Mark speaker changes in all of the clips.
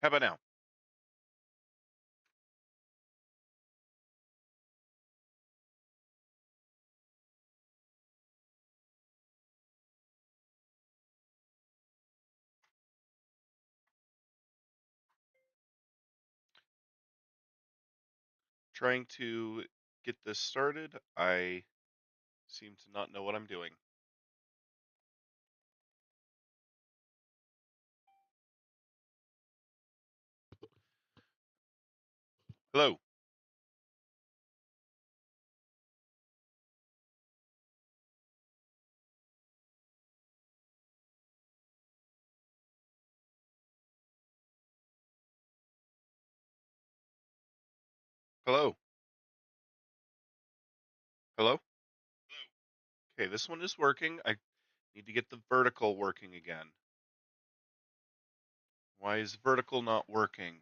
Speaker 1: How about now? Trying to get this started. I seem to not know what I'm doing. Hello. Hello. Hello. Okay, this one is working. I need to get the vertical working again. Why is vertical not working?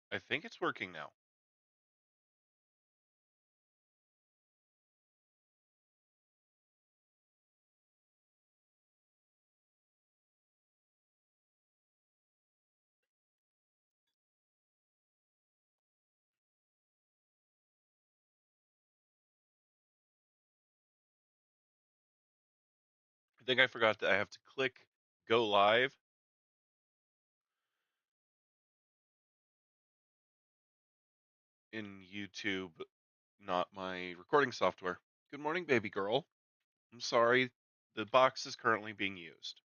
Speaker 1: I think it's working now. I think I forgot that I have to click go live in YouTube, not my recording software. Good morning, baby girl. I'm sorry. The box is currently being used.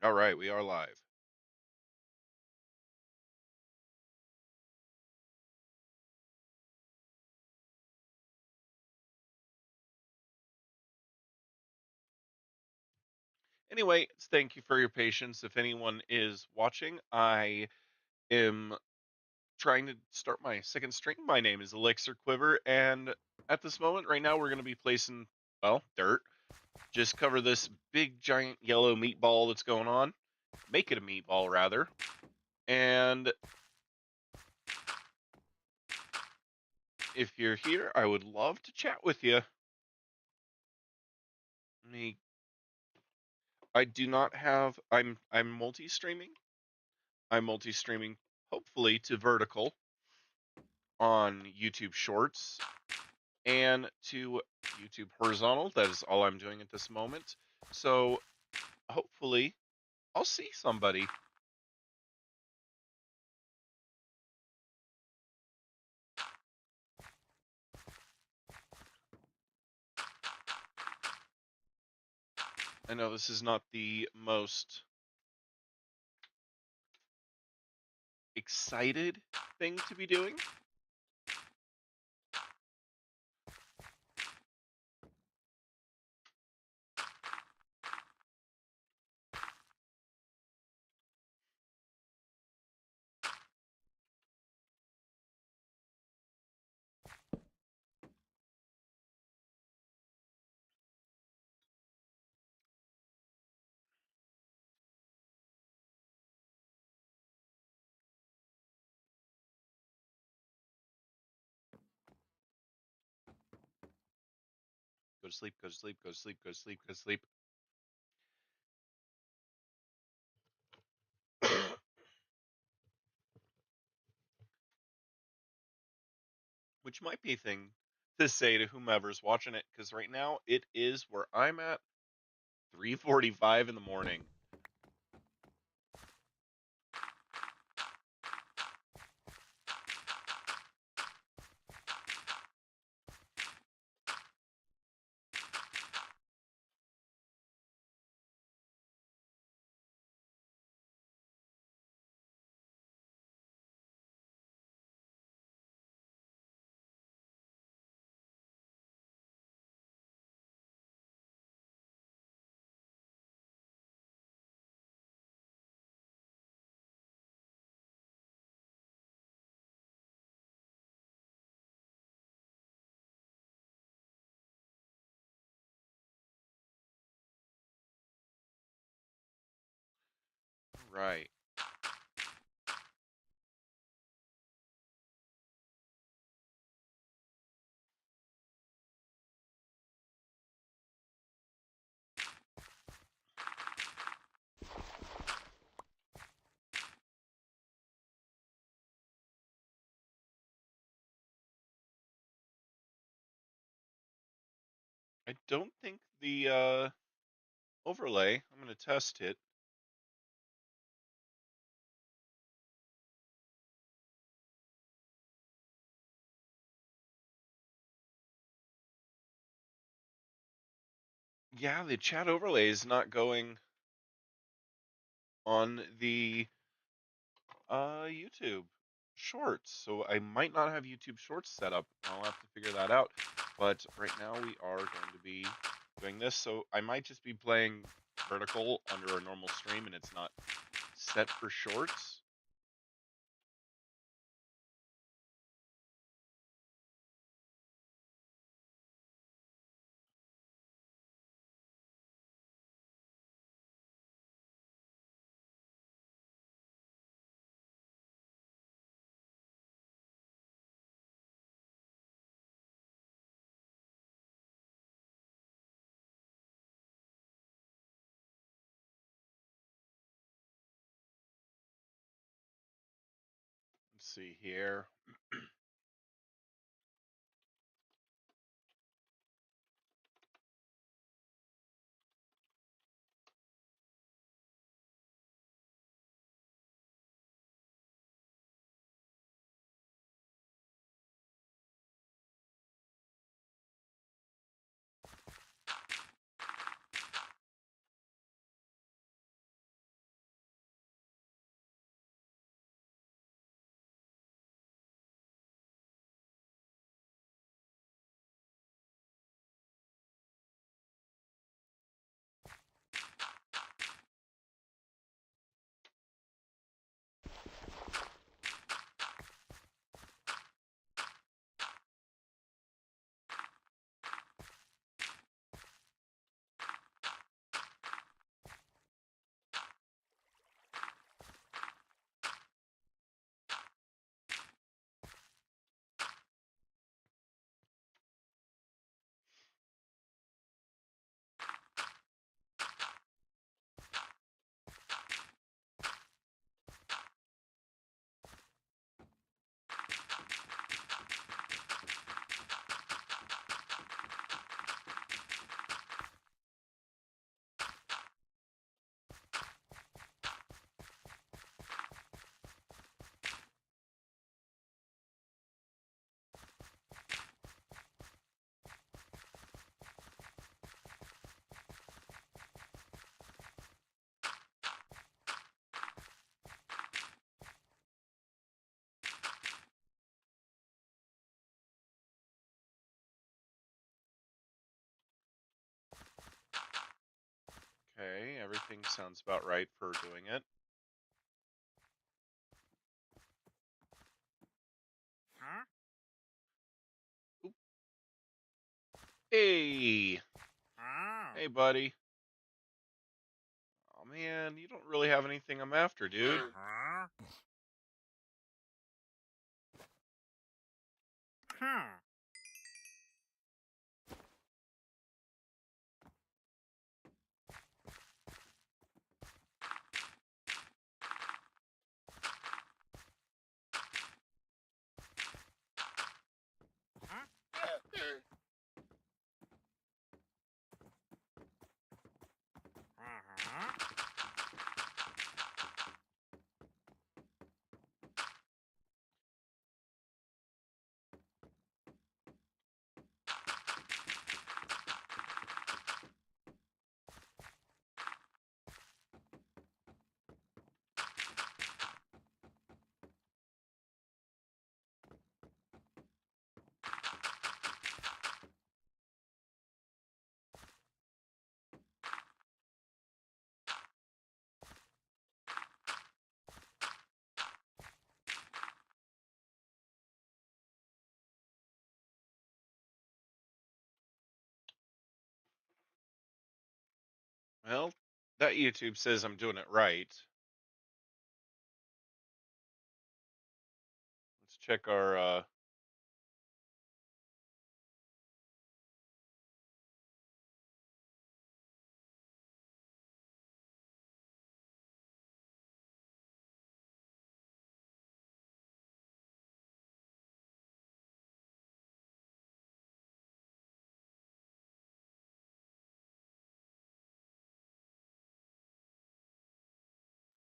Speaker 1: All right, we are live. Anyway, thank you for your patience. If anyone is watching, I am trying to start my second stream. My name is ElixirQuiver, and at this moment, right now, we're going to be placing, well, dirt. Just cover this big, giant yellow meatball that's going on. Make it a meatball, rather. And if you're here, I would love to chat with you. Me, I do not have. I'm multi-streaming. I'm multi-streaming, hopefully to vertical on YouTube Shorts and to YouTube horizontal. That is all I'm doing at this moment. So hopefully I'll see somebody. I know this is not the most excited thing to be doing. Go to sleep, go to sleep, go to sleep, go to sleep, go to sleep. which might be a thing to say to whomever's watching it, because right now it is where I'm at, 3:45 in the morning. Right. I don't think the overlay, I'm going to test it. Yeah, the chat overlay is not going on the YouTube Shorts, so I might not have YouTube Shorts set up. I'll have to figure that out. But right now we are going to be doing this, so I might just be playing vertical under a normal stream, and it's not set for Shorts. Let's see here. Okay, everything sounds about right for doing it. Oop. Hey! Hey, buddy. Oh man, you don't really have anything I'm after, dude. Well, that YouTube says I'm doing it right. Let's check our.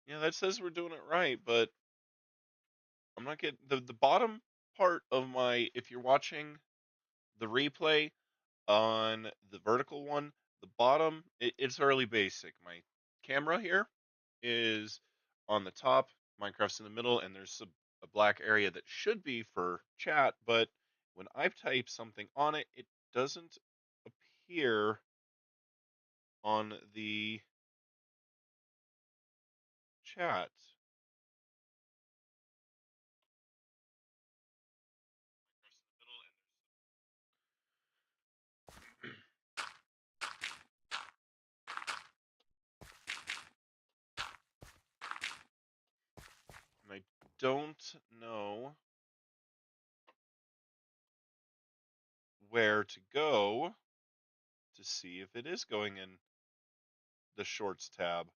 Speaker 1: Yeah, that says we're doing it right, but I'm not getting the bottom part of my. If you're watching the replay on the vertical one, the bottom it's early basic. My camera here is on the top, Minecraft's in the middle, and there's a black area that should be for chat, but when I type something on it, it doesn't appear on the chat. And I don't know where to go to see if it is going in the shorts tab.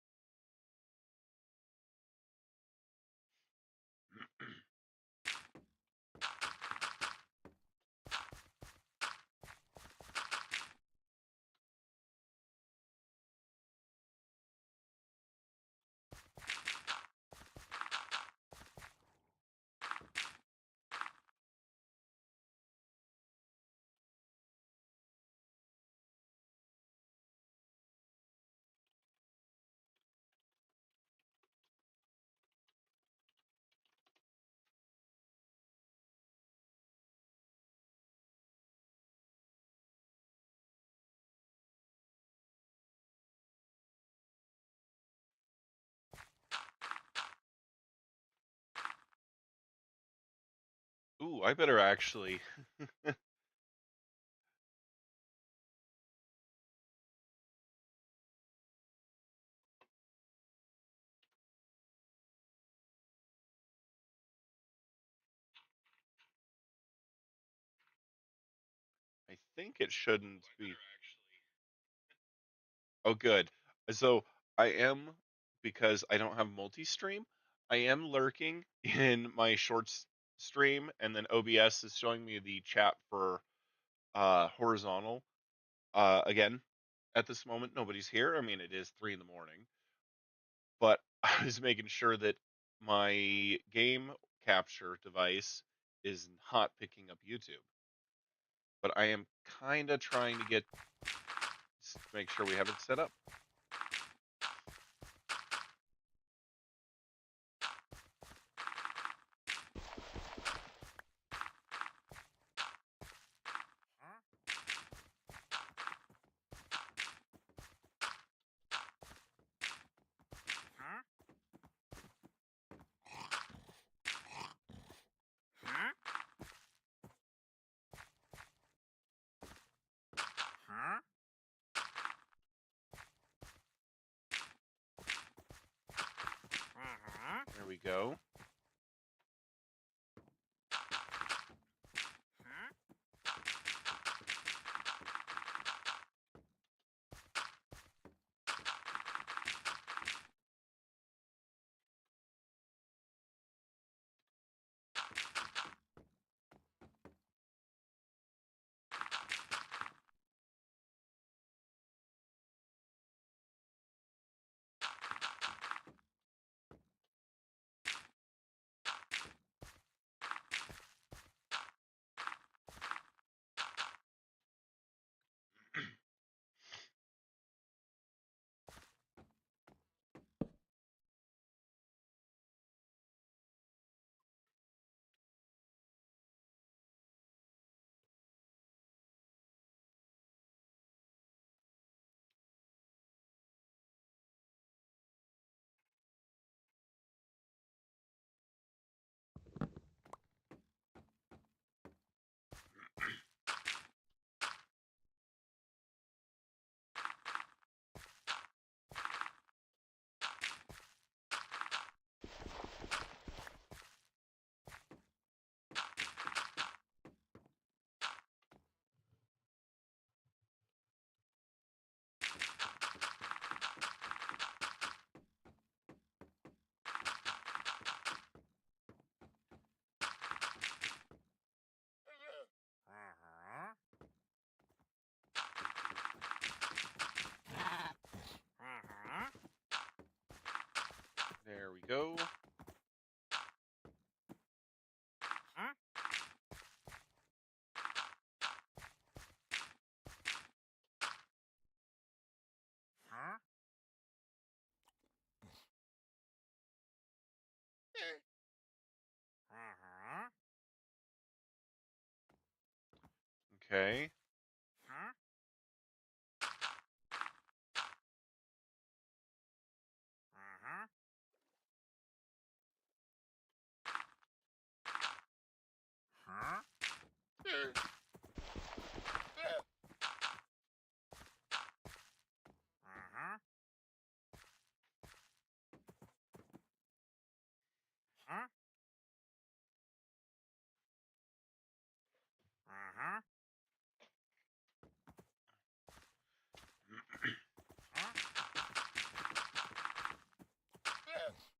Speaker 1: Ooh, I better actually. I think it shouldn't be. Oh, good. So I am, because I don't have multi-stream, I am lurking in my shorts stream, and then OBS is showing me the chat for horizontal. Again, at this moment, nobody's here. I mean, it is 3 in the morning, but I was making sure that my game capture device is not picking up YouTube. But I am kind of trying to make sure we have it set up. There we go. go. Okay.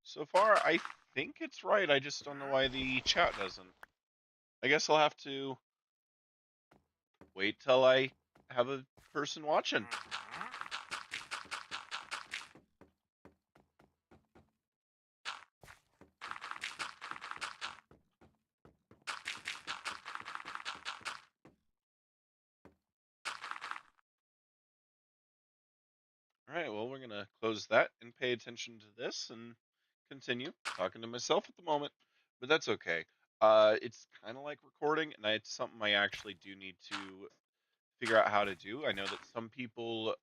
Speaker 1: So far, I think it's right. I just don't know why the chat doesn't. I guess I'll have to wait till I have a person watching. All right, well, we're going to close that and pay attention to this and continue talking to myself at the moment, but that's okay. It's kind of like recording, and it's something I actually do need to figure out how to do. I know that some people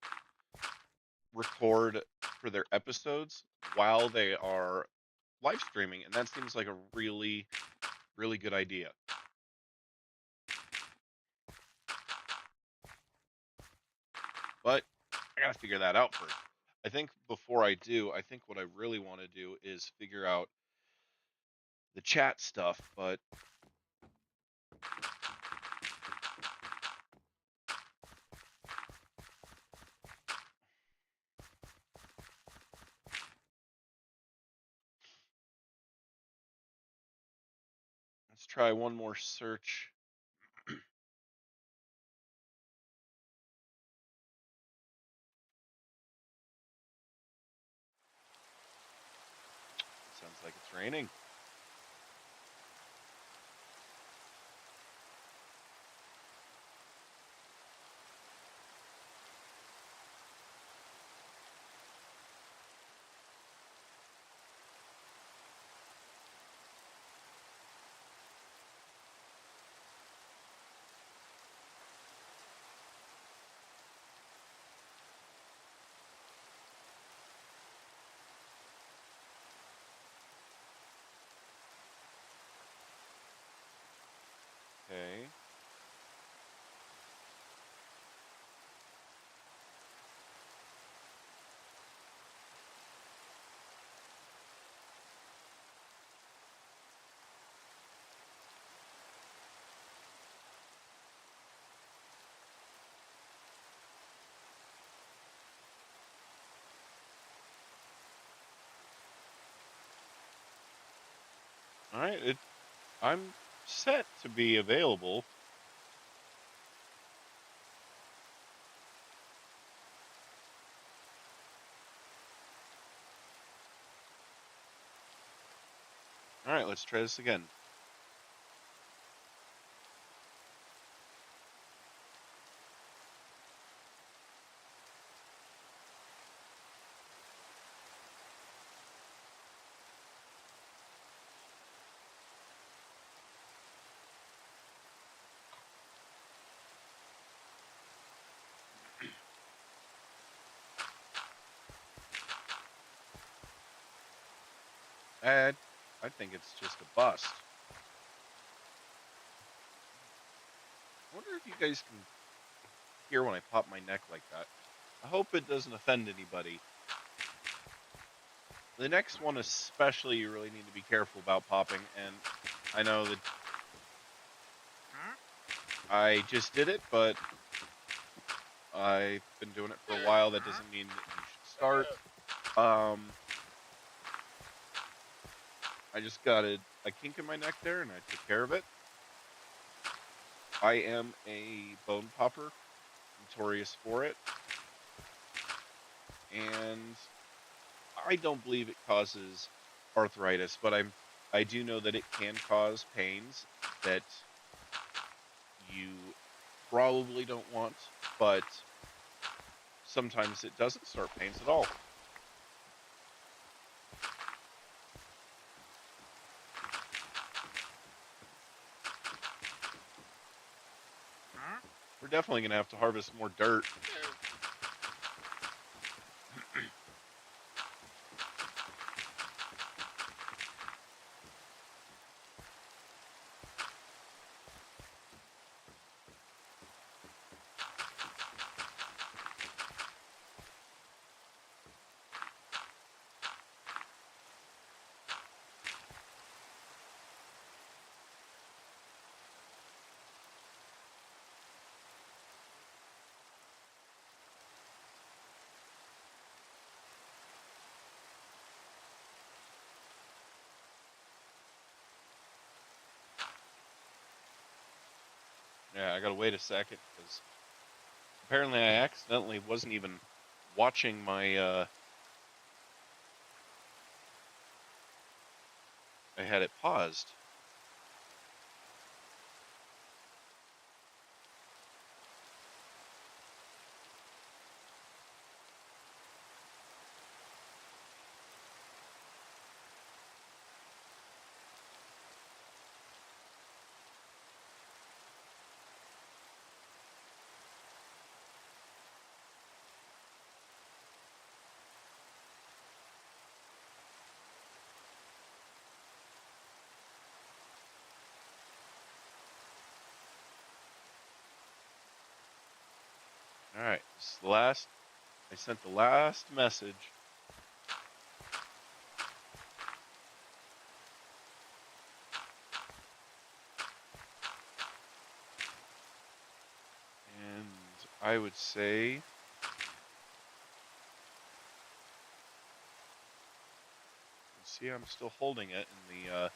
Speaker 1: record for their episodes while they are live streaming, and that seems like a really, really good idea. But I gotta figure that out first. I think before I do, I think what I really want to do is figure out the chat stuff, but let's try one more search. Sounds like it's raining. Okay. All right. I'm set to be available. All right. Let's try this again. I, I think it's just a bust. I wonder if you guys can hear when I pop my neck like that. I hope it doesn't offend anybody. The next one especially, you really need to be careful about popping, and I know that I just did it, but I've been doing it for a while. That doesn't mean that you should start. I just got a kink in my neck there, and I took care of it. I am a bone popper, notorious for it, and I don't believe it causes arthritis, but I do know that it can cause pains that you probably don't want, but sometimes it doesn't start pains at all. We're definitely going to have to harvest more dirt. Yeah, I gotta wait a second because apparently I accidentally wasn't even watching my, I had it paused. Alright, this is the last, I sent the last message. And I would say, see, I'm still holding it in the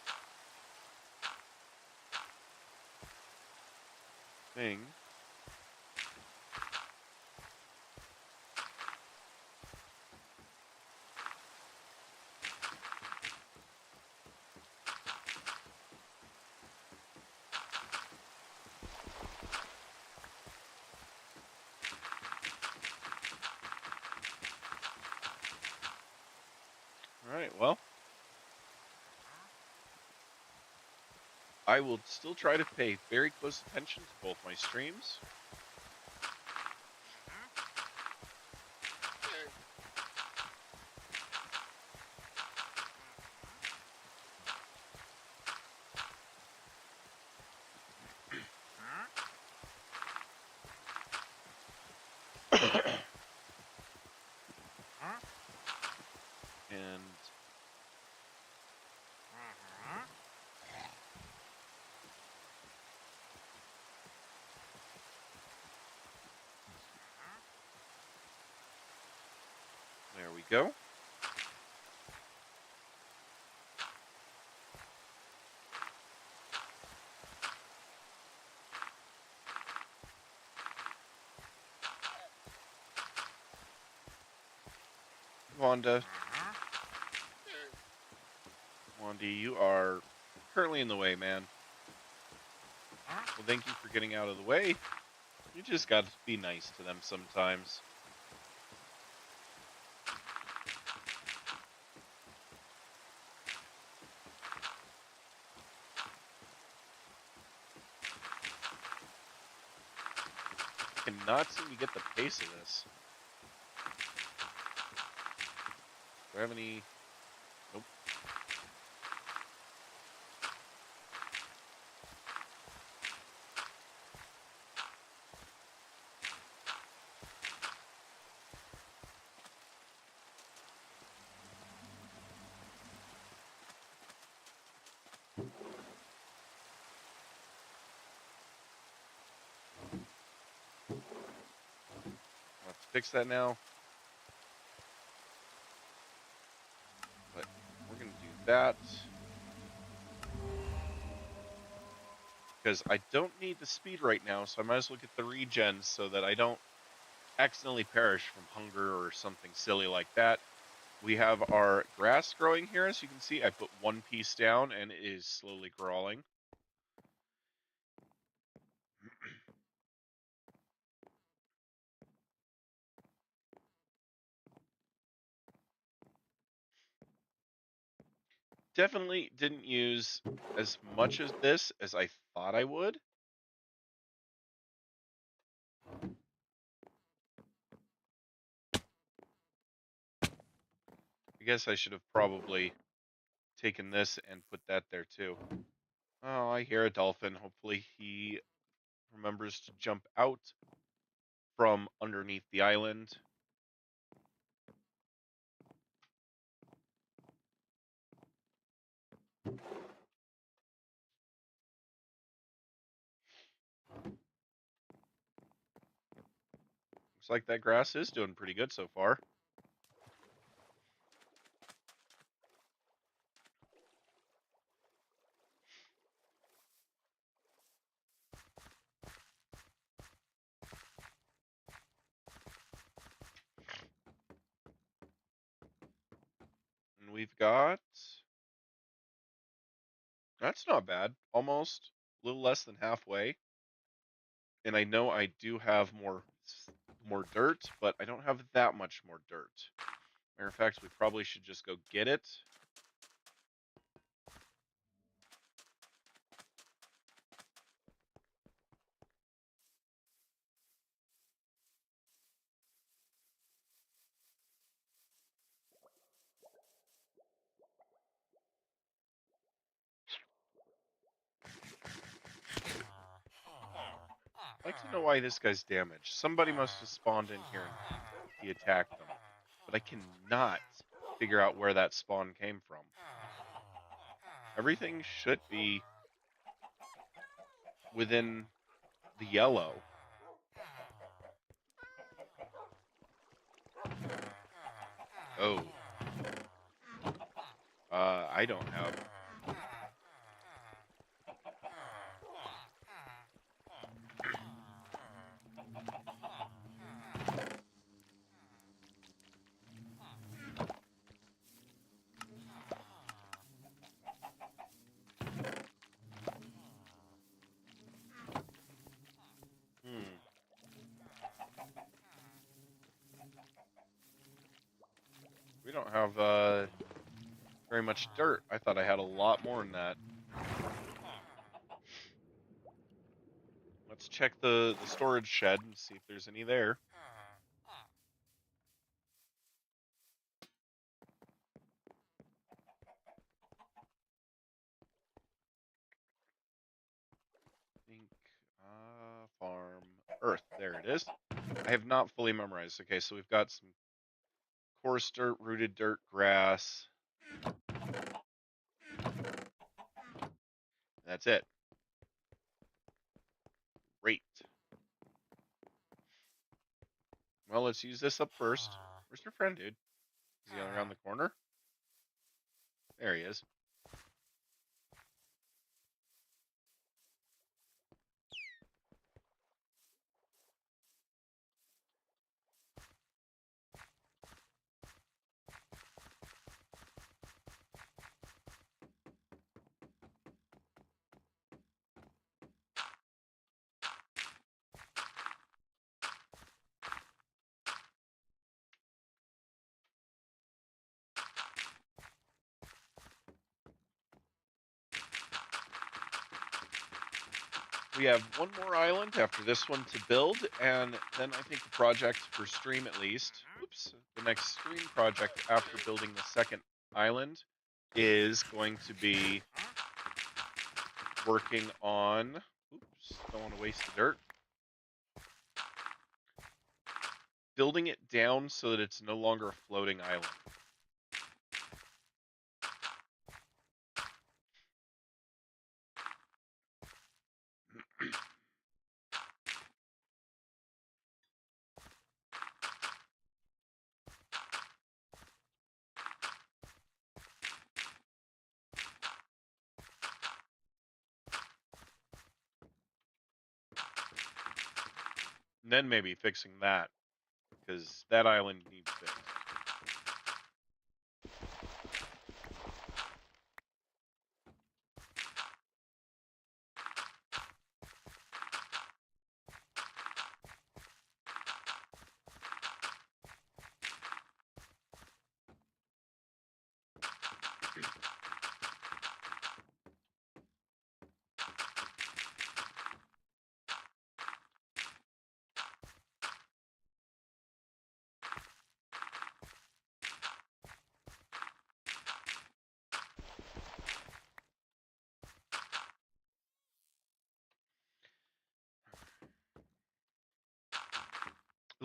Speaker 1: thing. Alright, well, I will still try to pay very close attention to both my streams. And there we go. Wanda, you are currently in the way, man. Well, thank you for getting out of the way. You just got to be nice to them sometimes. I cannot seem to get the pace of this. Do I have any? Nope. I'll have to fix that now. But we're going to do that. Because I don't need the speed right now, so I might as well get the regens so that I don't accidentally perish from hunger or something silly like that. We have our grass growing here. As you can see, I put one piece down and it is slowly crawling. Definitely didn't use as much of this as I thought I would. I guess I should have probably taken this and put that there too. Oh, I hear a dolphin. Hopefully he remembers to jump out from underneath the island. Looks like that grass is doing pretty good so far. And we've got... That's not bad. Almost a little less than halfway. And I know I do have more dirt, but I don't have that much more dirt. Matter of fact, we probably should just go get it. I'd like to know why this guy's damaged. Somebody must have spawned in here and he attacked them. But I cannot figure out where that spawn came from. Everything should be within the yellow. Oh. I don't have... We don't have very much dirt. I thought I had a lot more than that. Let's check the storage shed and see if there's any there. Think, farm, earth. There it is. I have not fully memorized. Okay, so we've got some coarse dirt, rooted dirt, grass. That's it. Great. Well, let's use this up first. Where's your friend, dude? Is he around the corner? There he is. We have one more island after this one to build, and then I think the project for stream at least, the next stream project after building the second island is going to be working on, don't want to waste the dirt, building it down so that it's no longer a floating island. And then maybe fixing that, because that island needs fixed.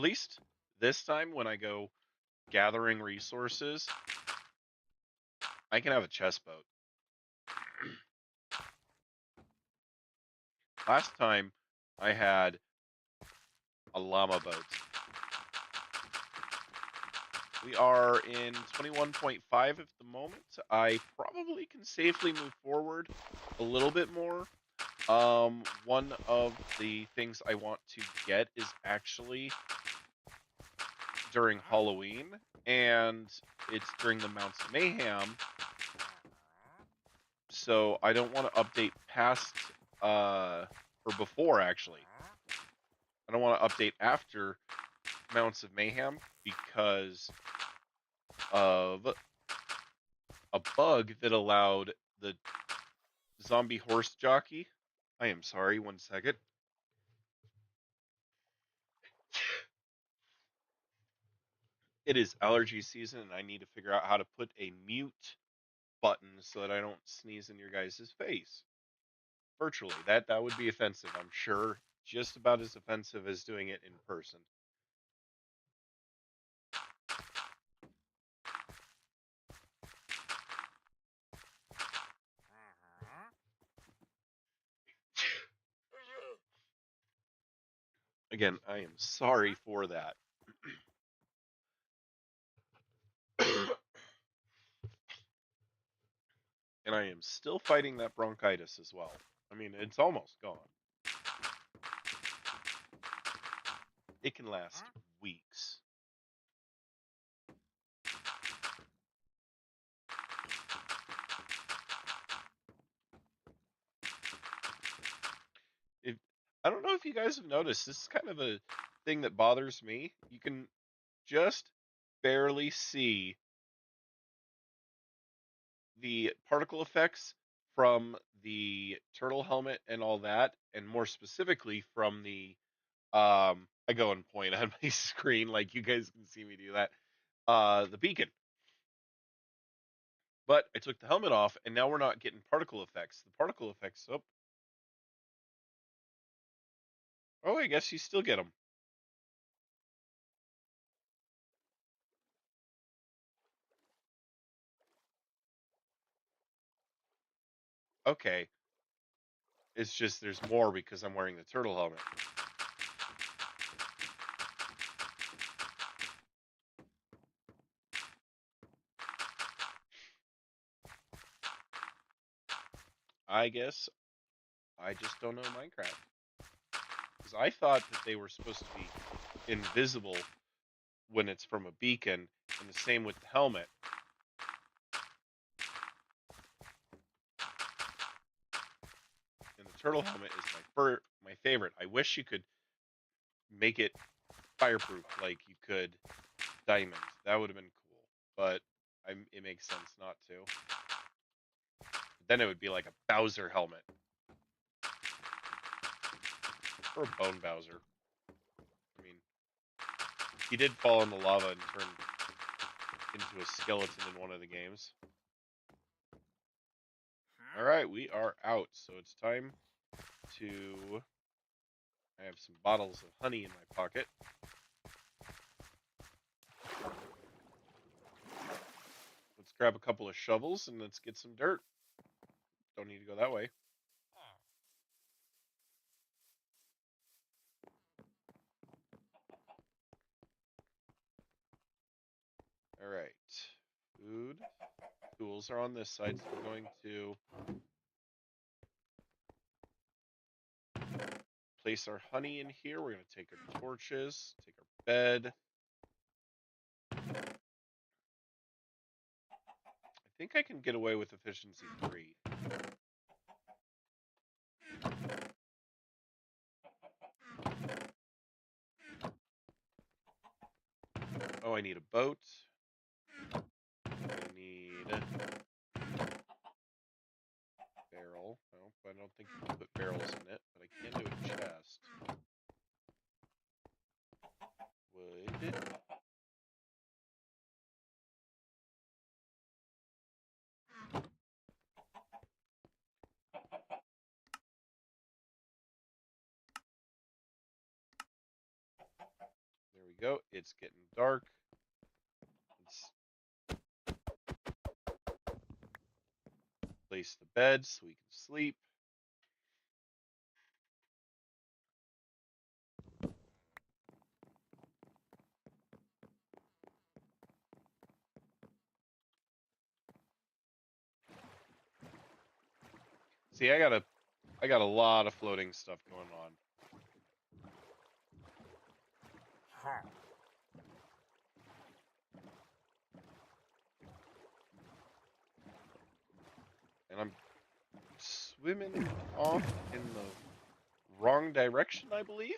Speaker 1: At least this time when I go gathering resources, I can have a chest boat. Last time I had a llama boat. We are in 21.5 at the moment. I probably can safely move forward a little bit more. One of the things I want to get is actually during Halloween, and it's during the Mounts of Mayhem. So I don't want to update past, or before actually. I don't want to update after Mounts of Mayhem because of a bug that allowed the zombie horse jockey. I am sorry, 1 second. It is allergy season, and I need to figure out how to put a mute button so that I don't sneeze in your guys' face. Virtually. That would be offensive, I'm sure. Just about as offensive as doing it in person. Again, I am sorry for that. And I am still fighting that bronchitis as well. I mean, it's almost gone. It can last weeks. I don't know if you guys have noticed, this is kind of a thing that bothers me. You can just barely see the particle effects from the turtle helmet and all that, and more specifically from the I go and point on my screen like you guys can see me do that. The beacon. But I took the helmet off and now we're not getting particle effects. The particle effects, oh, I guess you still get them. Okay. It's just there's more because I'm wearing the turtle helmet. I guess I just don't know Minecraft. Because I thought that they were supposed to be invisible when it's from a beacon, and the same with the helmet. And the turtle helmet is my favorite. I wish you could make it fireproof like you could diamond. That would have been cool. But it makes sense not to. Then it would be like a Bowser helmet. Or a Bone Bowser. I mean, he did fall in the lava and turn into a skeleton in one of the games. Alright, we are out. So it's time to... I have some bottles of honey in my pocket. Let's grab a couple of shovels and let's get some dirt. Don't need to go that way. Alright. Food. Tools are on this side, so we're going to place our honey in here. We're going to take our torches, take our bed. I think I can get away with efficiency 3. Oh, I need a boat. I need barrel. Nope, I don't think you can put barrels in it, but I can do a chest. Wood. There we go. It's getting dark. Let's place the bed so we can sleep. See, I got a lot of floating stuff going on. And I'm swimming off in the wrong direction, I believe.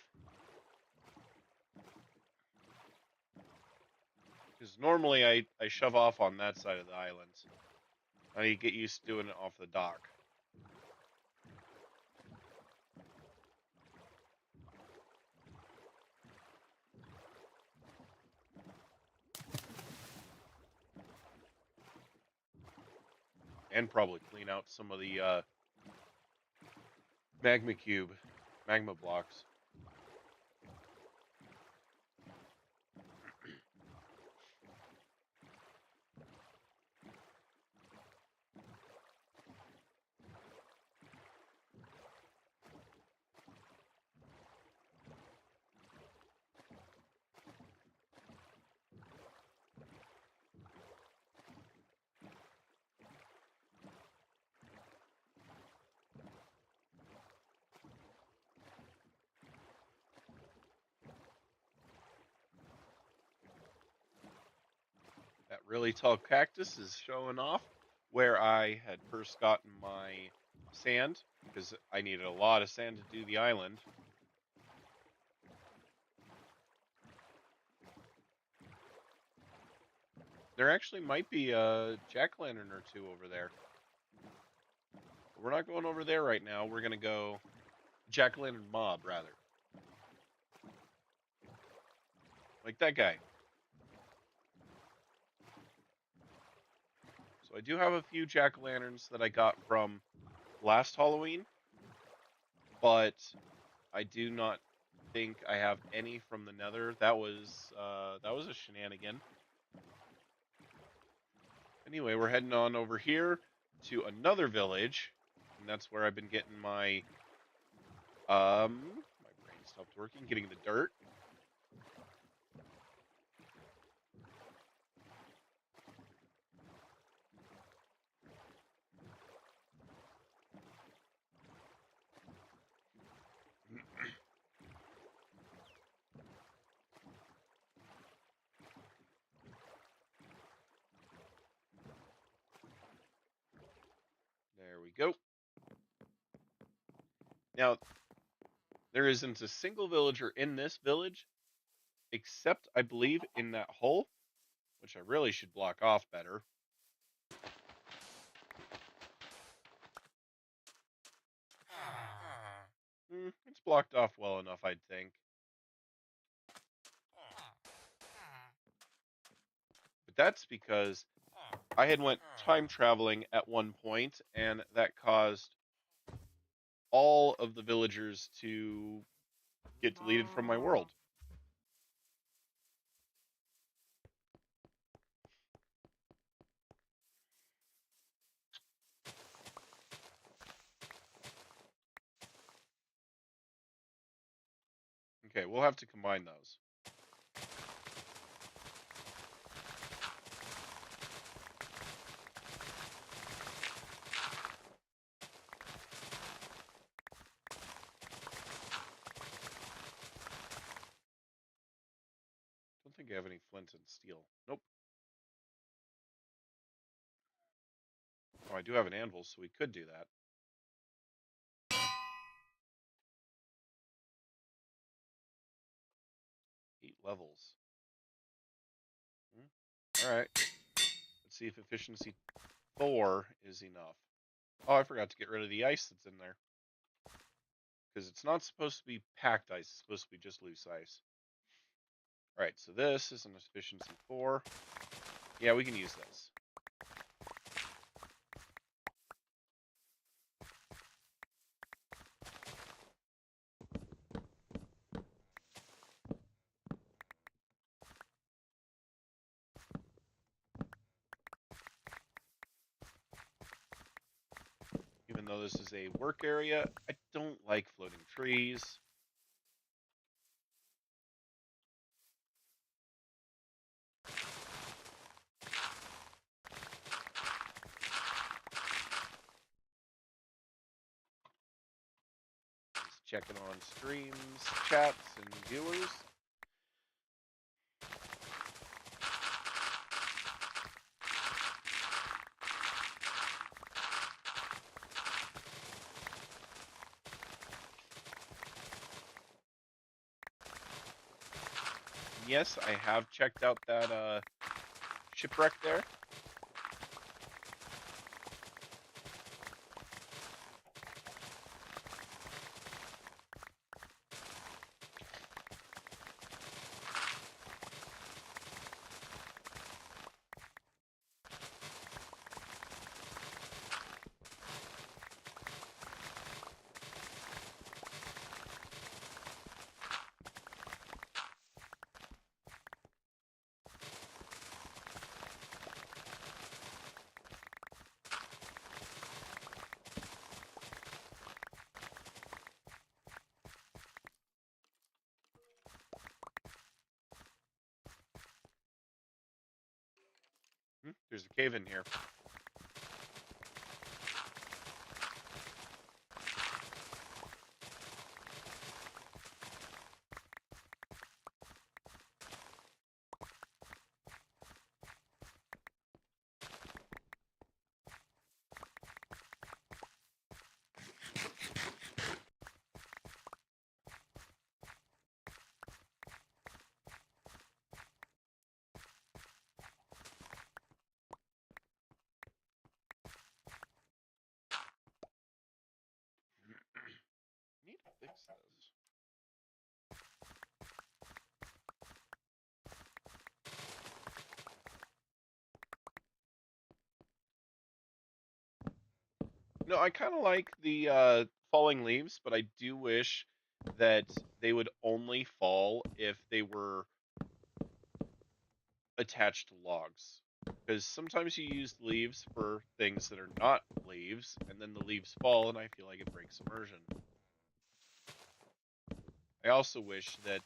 Speaker 1: Because normally I shove off on that side of the island. I need to get used to doing it off the dock. And probably clean out some of the magma blocks. That really tall cactus is showing off where I had first gotten my sand, because I needed a lot of sand to do the island. There actually might be a jack-o'-lantern or two over there. We're not going over there right now. We're going to go jack-o'-lantern mob, rather. Like that guy. So I do have a few jack-o'-lanterns that I got from last Halloween, but I do not think I have any from the Nether. That was a shenanigan. Anyway, we're heading on over here to another village, and that's where I've been getting my my brain stopped working, getting the dirt. There we go. Now, there isn't a single villager in this village, except, I believe, in that hole, which I really should block off better. It's blocked off well enough, I'd think. But that's because I had went time traveling at one point, and that caused all of the villagers to get deleted from my world. Okay, we'll have to combine those. Don't think I have any flint and steel. Nope. Oh, I do have an anvil, so we could do that. 8 levels. Alright. Let's see if efficiency 4 is enough. Oh, I forgot to get rid of the ice that's in there. Because it's not supposed to be packed ice, it's supposed to be just loose ice. Alright, so this is an efficiency 4. Yeah, we can use this. though this is a work area, I don't like floating trees. Just checking on streams, chats, and viewers. Yes, I have checked out that shipwreck there. There's a cave in here. Need to fix this. No, I kind of like the falling leaves, but I do wish that they would only fall if they were attached to logs. Because sometimes you use leaves for things that are not leaves, and then the leaves fall, and I feel like it breaks immersion. I also wish that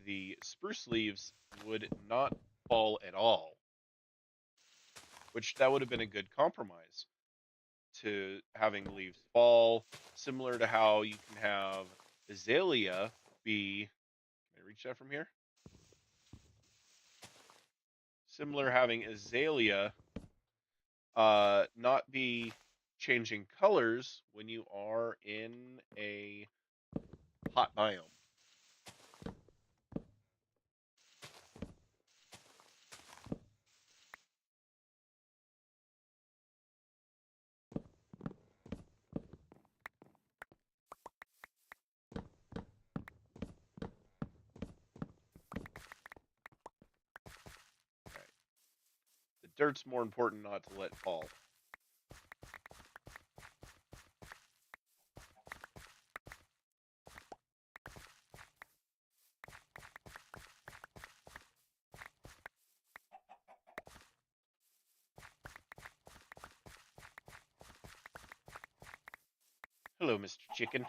Speaker 1: the spruce leaves would not fall at all, which that would have been a good compromise to having leaves fall, similar to how you can have azalea be. Can I reach that from here? Similar having azalea not be changing colors when you are in a hot biome. Okay. The dirt's more important not to let fall. Hello, Mr. Chicken.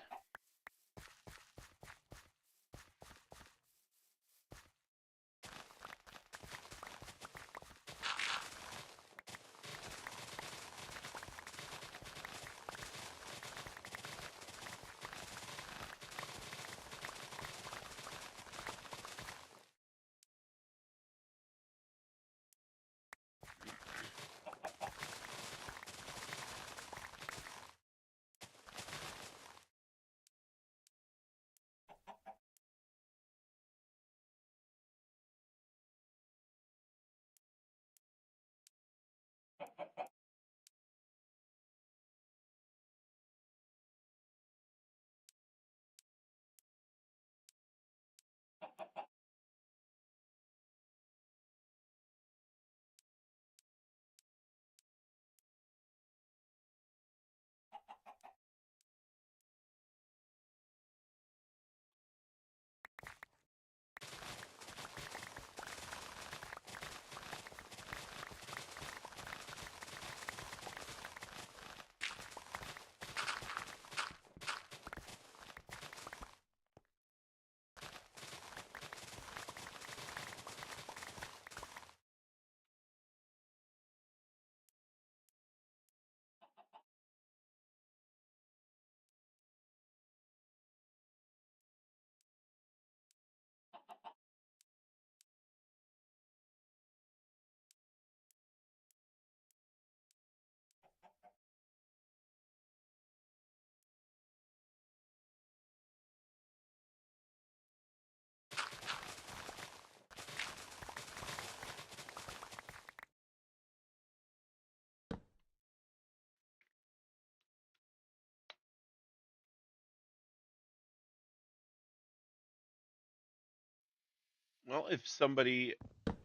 Speaker 1: Well, if somebody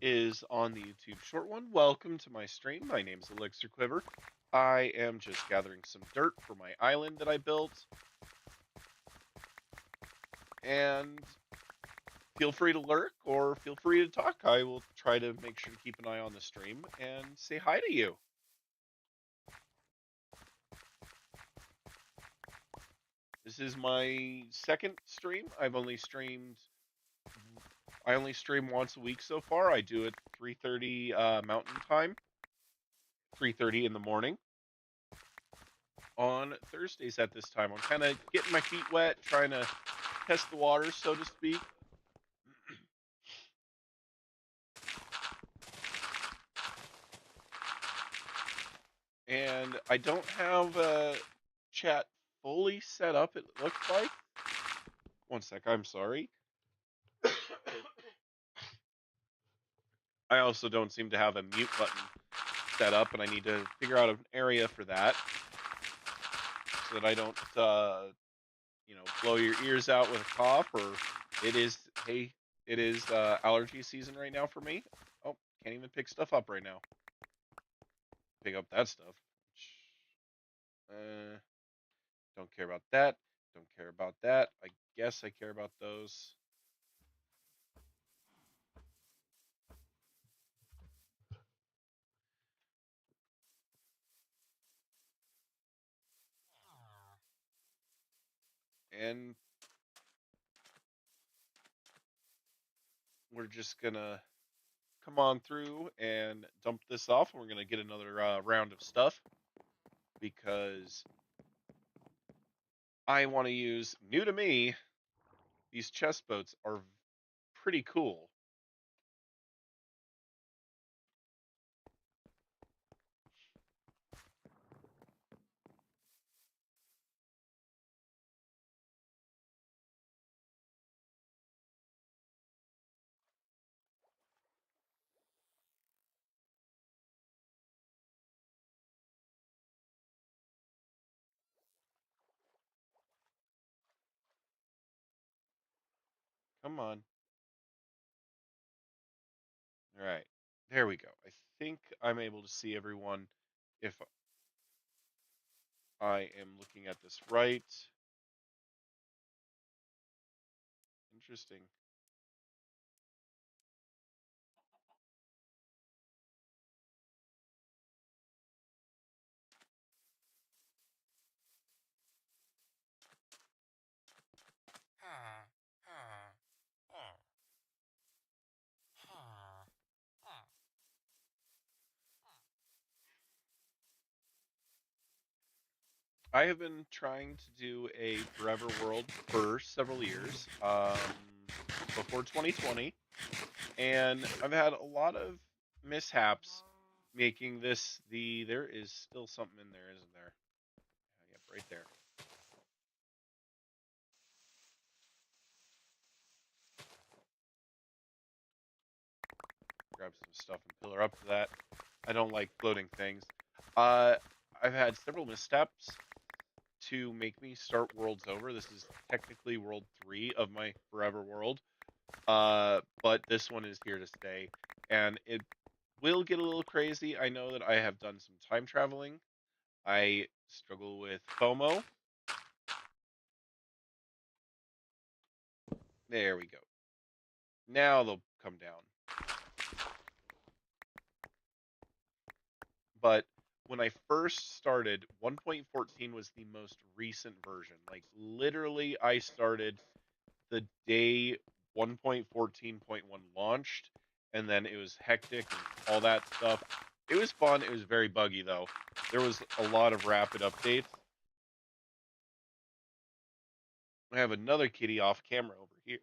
Speaker 1: is on the YouTube short one, welcome to my stream. My name's ElixirQuiver. I am just gathering some dirt for my island that I built. And feel free to lurk or feel free to talk. I will try to make sure to keep an eye on the stream and say hi to you. This is my second stream. I only stream once a week so far. I do it 3:30 Mountain Time, 3:30 in the morning on Thursdays at this time. I'm kind of getting my feet wet, trying to test the waters, so to speak. And I don't have chat fully set up, it looks like. One sec, I'm sorry. I also don't seem to have a mute button set up, and I need to figure out an area for that so that I don't, blow your ears out with a cough. Or it is, hey, it is allergy season right now for me. Oh, can't even pick stuff up right now. Pick up that stuff. Uh, don't care about that. Don't care about that. I guess I care about those. And we're just gonna come on through and dump this off. And we're gonna get another round of stuff because I want to use, new to me, these chest boats are pretty cool. Come on. All right. There we go. I think I'm able to see everyone if I am looking at this right. Interesting. I have been trying to do a forever world for several years, before 2020, and I've had a lot of mishaps making this there is still something in there, isn't there? Yep, right there. Grab some stuff and pillar up to that. I don't like floating things. Uh, I've had several missteps to make me start worlds over. This is technically world 3 of my forever world. But this one is here to stay, and it will get a little crazy. I know that I have done some time traveling. I struggle with FOMO. There we go. Now they'll come down. But when I first started, 1.14 was the most recent version. Like, literally, I started the day 1.14.1 launched, and then it was hectic and all that stuff. It was fun. It was very buggy, though. There was a lot of rapid updates. I have another kitty off camera over here.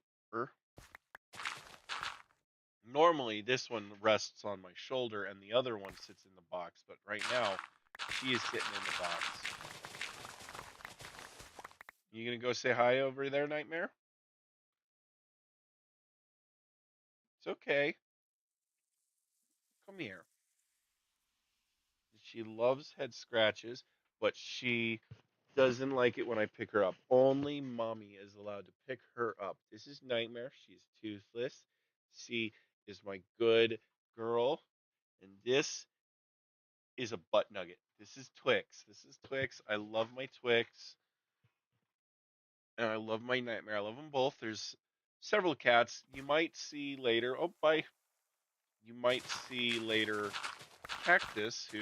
Speaker 1: Normally, this one rests on my shoulder and the other one sits in the box, but right now, she is sitting in the box. You gonna go say hi over there, Nightmare? It's okay. Come here. She loves head scratches, but she doesn't like it when I pick her up. Only mommy is allowed to pick her up. This is Nightmare. She's toothless. C is my good girl, and this is a butt nugget. This is Twix. This is Twix. I love my Twix, and I love my Nightmare. I love them both. There's several cats you might see later. Oh, bye. You might see later Cactus, who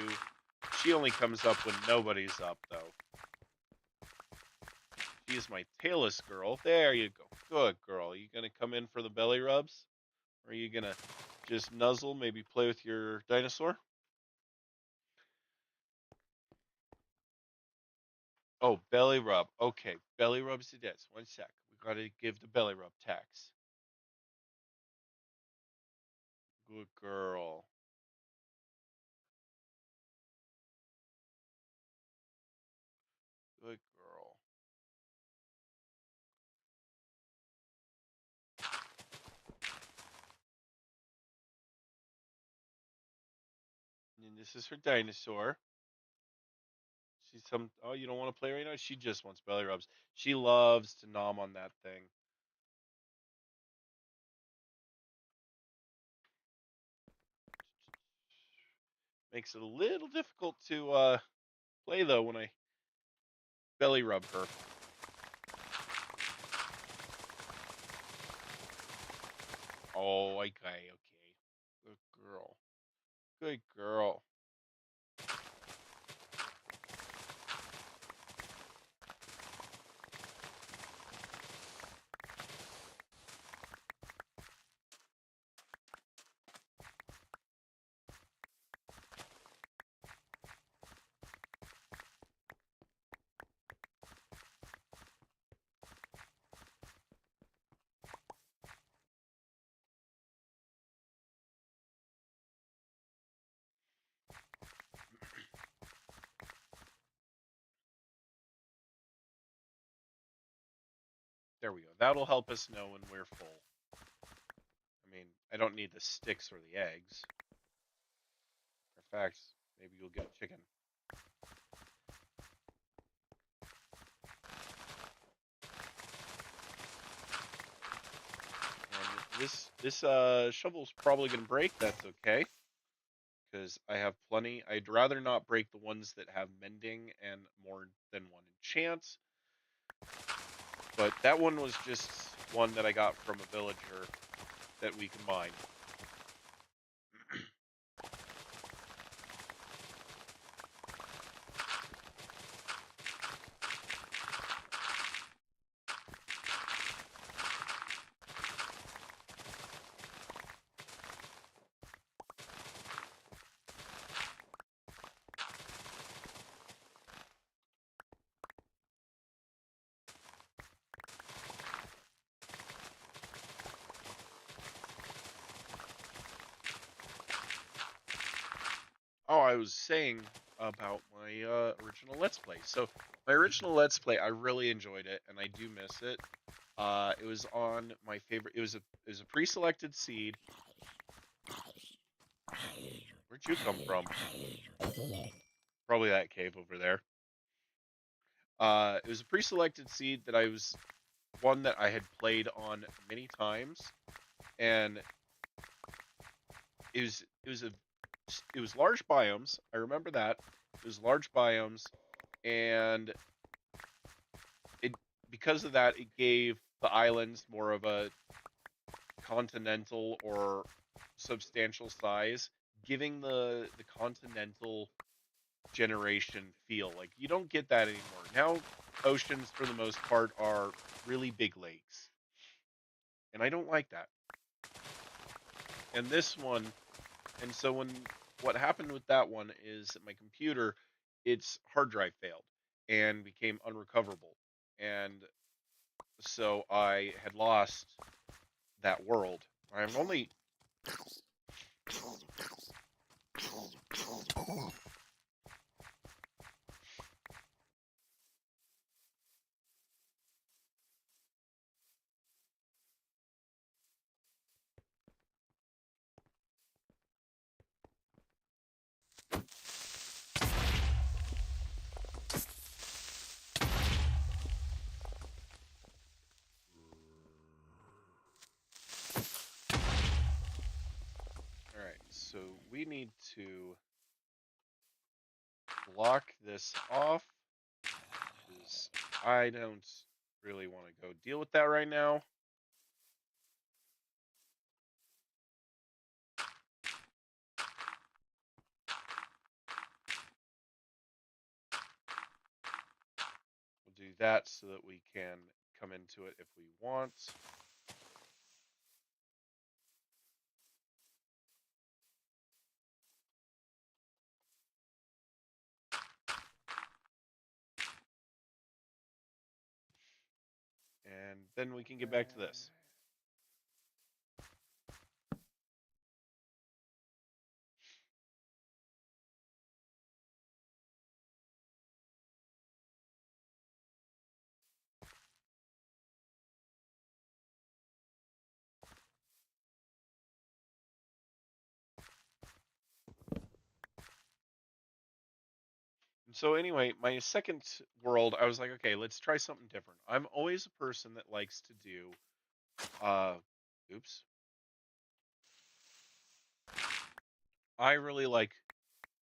Speaker 1: she only comes up when nobody's up, though. She is my tailless girl. There you go. Good girl. Are you going to come in for the belly rubs? Or are you going to just nuzzle, maybe play with your dinosaur? Oh, belly rub. Okay, belly rubs it is. 1 sec. We got to give the belly rub tax. Good girl. Good girl. And this is her dinosaur. She's some. Oh, you don't want to play right now? She just wants belly rubs. She loves to nom on that thing. Makes it a little difficult to play though when I belly rub her. Oh, okay. Good girl. Good girl. There we go. That'll help us know when we're full. I mean, I don't need the sticks or the eggs. In fact, maybe you'll get a chicken. And this shovel's probably gonna break. That's okay, because I have plenty. I'd rather not break the ones that have mending and more than one enchant. But that one was just one that I got from a villager that we combined. Oh, I was saying about my original Let's Play. So my original Let's Play, I really enjoyed it, and I do miss it. It was on my favorite. It was a pre-selected seed. Where'd you come from? Probably that cave over there. It was a pre-selected seed that I was one that I had played on many times, and it was large biomes. I remember that it was large biomes, and it because of that it gave the islands more of a continental or substantial size, giving the continental generation feel. Like you don't get that anymore. Now oceans for the most part are really big lakes. And I don't like that. And this one, and so what happened with that one is that my computer, its hard drive failed and became unrecoverable. And so I had lost that world. I'm only we need to block this off, because I don't really want to go deal with that right now. We'll do that so that we can come into it if we want. And then we can get back to this. And so anyway, my second world, I was like, okay, let's try something different. I'm always a person that likes to do, oops. I really like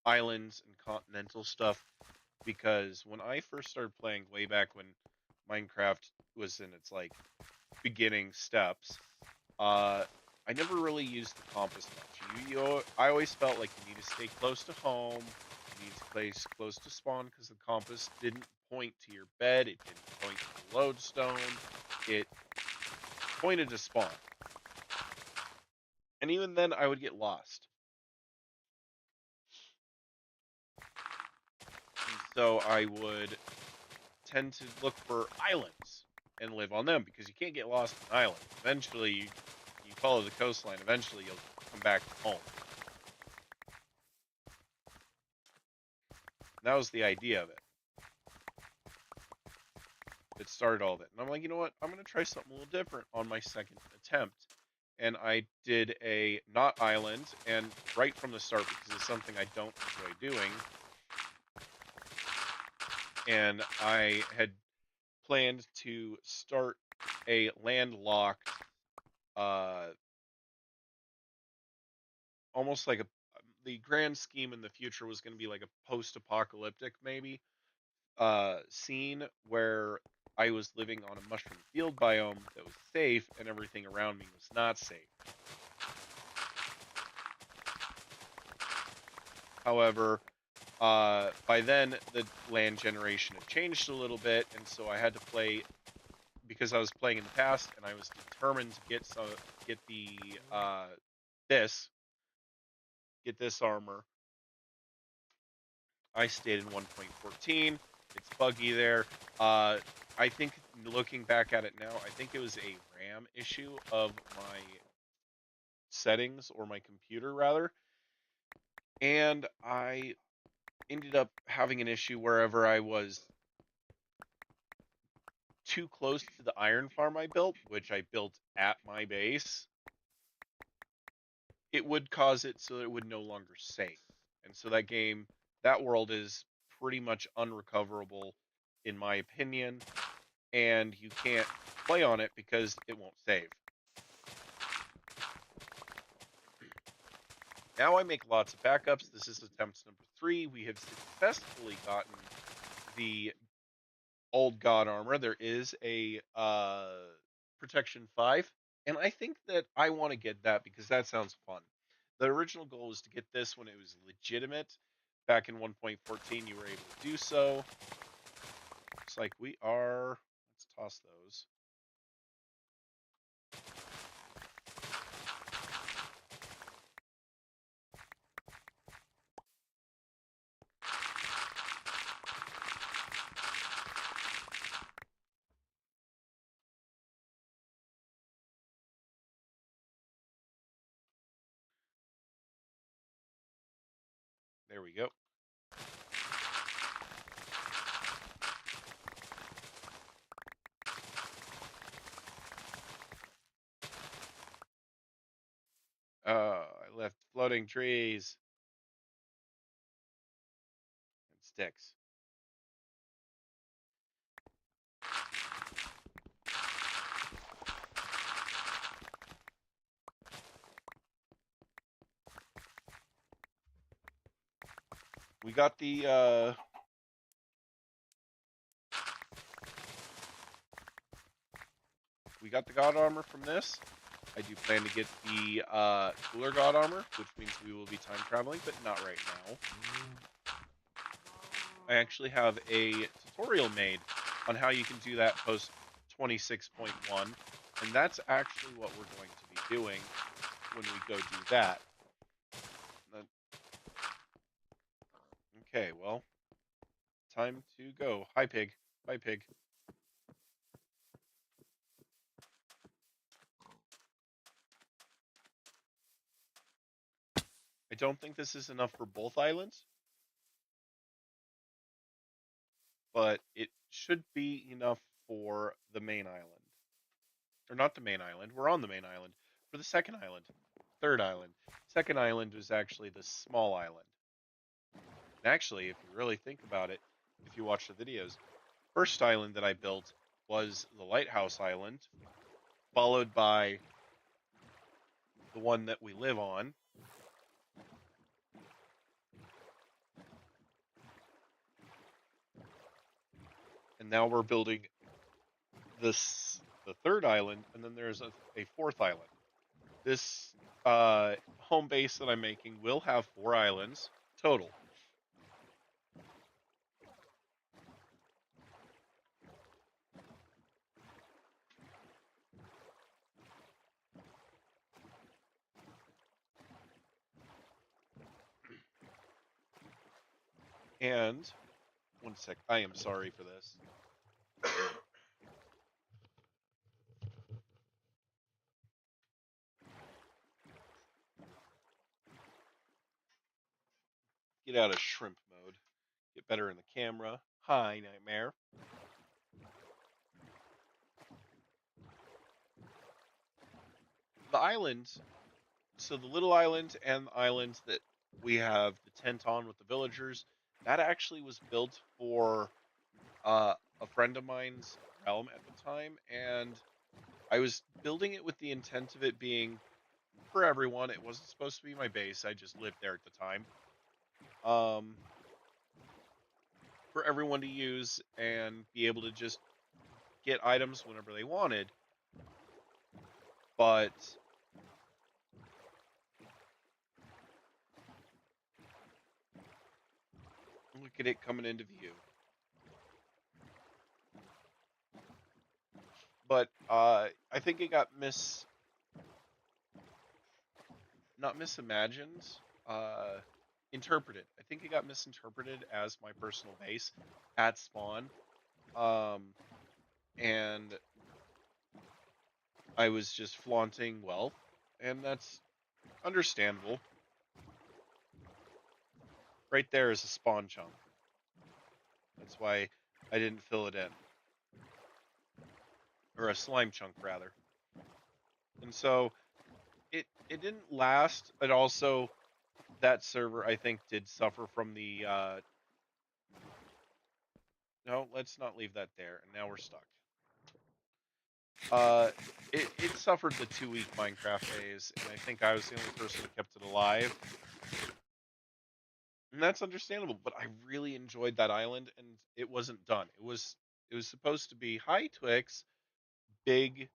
Speaker 1: islands and continental stuff because when I first started playing way back when Minecraft was in its like beginning steps, I never really used the compass much. I always felt like you need to stay close to home, you need to place close to spawn because the compass didn't point to your bed, it didn't point to the lodestone, it pointed to spawn. And even then, I would get lost. And so I would tend to look for islands and live on them because you can't get lost on an island. Eventually, you follow the coastline. Eventually, you'll come back home. And that was the idea of it. It started all of it. And I'm like, you know what? I'm going to try something a little different on my second attempt. And I did a not island, and right from the start, because it's something I don't enjoy doing, and I had planned to start a landlocked, almost like the grand scheme in the future was going to be like a post-apocalyptic maybe scene where I was living on a mushroom field biome that was safe and everything around me was not safe. However, by then the land generation had changed a little bit, and so I had to play because I was playing in the past, and I was determined to get the this get this armor. I stayed in 1.14. It's buggy there. I think looking back at it now, I think it was a RAM issue of my settings, or my computer rather. And I ended up having an issue wherever I was too close to the iron farm I built, which I built at my base. It would cause it so that it would no longer save. And so that world is pretty much unrecoverable, in my opinion, and you can't play on it because it won't save. Now I make lots of backups. This is attempt number 3. We have successfully gotten the old god armor. There is a protection 5, and I think that I want to get that because that sounds fun. The original goal was to get this when it was legitimate. Back in 1.14, you were able to do so. Looks like we are. Let's toss those. There we go. I left floating trees and sticks. We got the god armor from this. I do plan to get the cooler god armor, which means we will be time traveling, but not right now. I actually have a tutorial made on how you can do that post 26.1, and that's actually what we're going to be doing when we go do that. Okay, well, time to go. Hi, pig. Bye, pig. I don't think this is enough for both islands, but it should be enough for the main island. Or not the main island. We're on the main island. For the second island. Third island. Second island was actually the small island. And actually, if you really think about it, if you watch the videos, first island that I built was the Lighthouse Island, followed by the one that we live on. And now we're building the third island, and then there's a fourth island. This home base that I'm making will have 4 islands total. And, one sec, I am sorry for this. Get out of shrimp mode. Get better in the camera. Hi, Nightmare. The islands, so the little island and the island that we have the tent on with the villagers, that actually was built for a friend of mine's realm at the time, and I was building it with the intent of it being for everyone. It wasn't supposed to be my base. I just lived there at the time. For everyone to use and be able to just get items whenever they wanted. But look at it coming into view. But I think it got not misimagined, interpreted. I think it got misinterpreted as my personal base at spawn. And I was just flaunting wealth, and that's understandable. Right there is a spawn chunk. That's why I didn't fill it in. Or a slime chunk, rather. And so it didn't last. It also, that server, I think, did suffer from the... no, let's not leave that there. And now we're stuck. It suffered the 2-week Minecraft days, and I think I was the only person who kept it alive. And that's understandable, but I really enjoyed that island, and it wasn't done. It was supposed to be high Twix, big,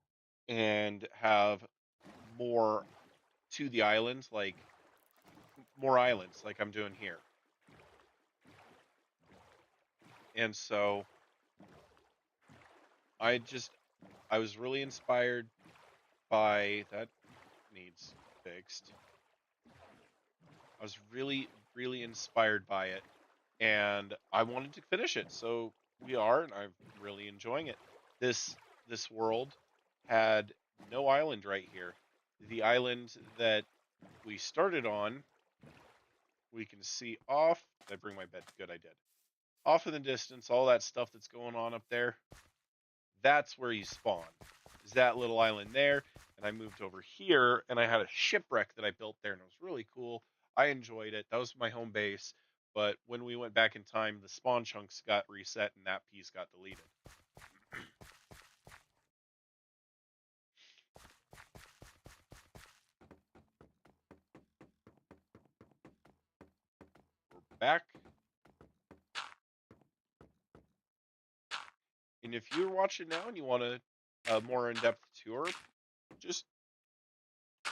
Speaker 1: and have more to the island, like more islands, like I'm doing here. And so I was really inspired by that. Needs fixed. I was really, really inspired by it, and I wanted to finish it. So we are, and I'm really enjoying it. This world had no island right here. The island that we started on, we can see off. Did I bring my bed? Good, I did. Off in the distance, all that stuff that's going on up there, that's where you spawn. Is that little island there? And I moved over here, and I had a shipwreck that I built there, and it was really cool. I enjoyed it. That was my home base. But when we went back in time, the spawn chunks got reset, and that piece got deleted. We're back. And if you're watching now and you want a more in-depth tour, just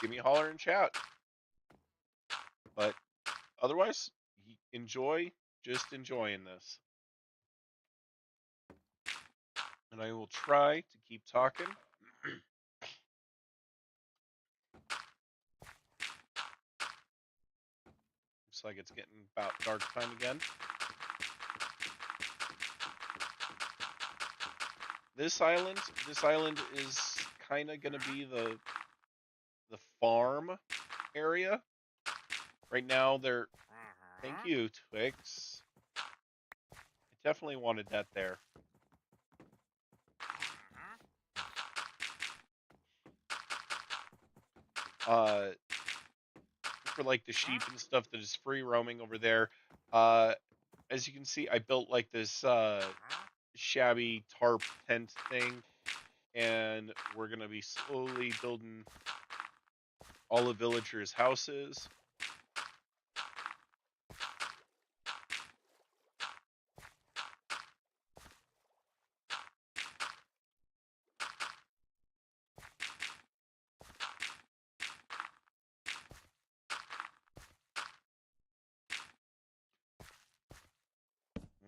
Speaker 1: give me a holler in chat. But otherwise, enjoy, just enjoying this. And I will try to keep talking. Looks like it's getting about dark time again. This island is kind of going to be the farm area. Right now, they're... Thank you, Twix. I definitely wanted that there. For like the sheep and stuff that is free roaming over there. As you can see, I built like this shabby tarp tent thing, and we're gonna be slowly building all the villagers' houses.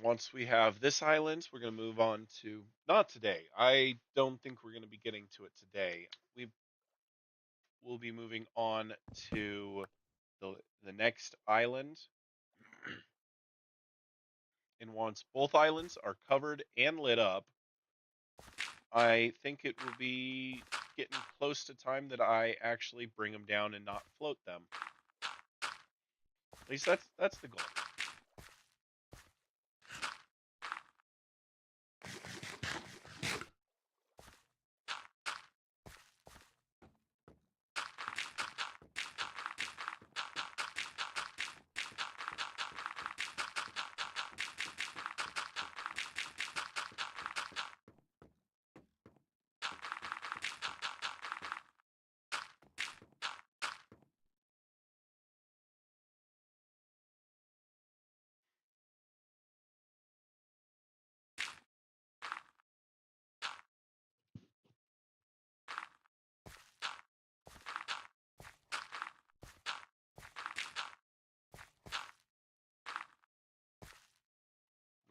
Speaker 1: Once we have this island, we're going to move on to... Not today. I don't think we're going to be getting to it today. We will be moving on to the next island. And once both islands are covered and lit up, I think it will be getting close to time that I actually bring them down and not float them. At least that's the goal.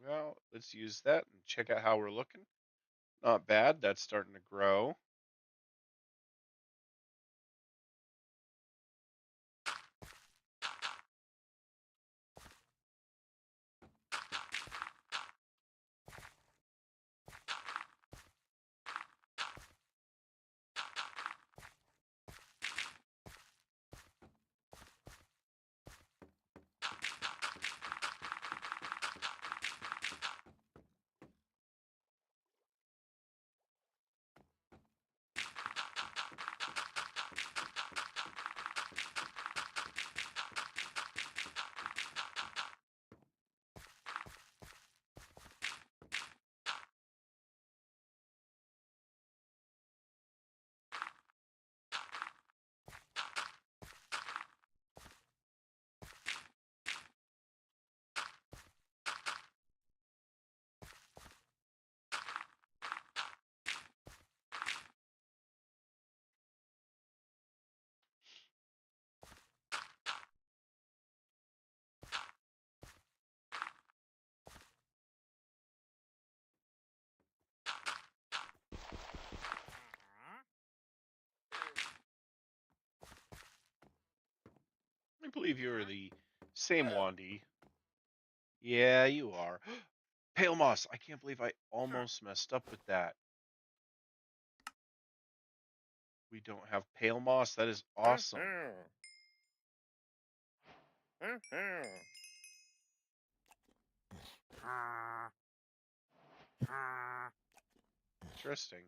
Speaker 1: Well, let's use that and check out how we're looking. Not bad. That's starting to grow. I believe you're the same Wandy. Yeah, you are. Pale moss. I can't believe I almost messed up with that. We don't have pale moss. That is awesome. Interesting.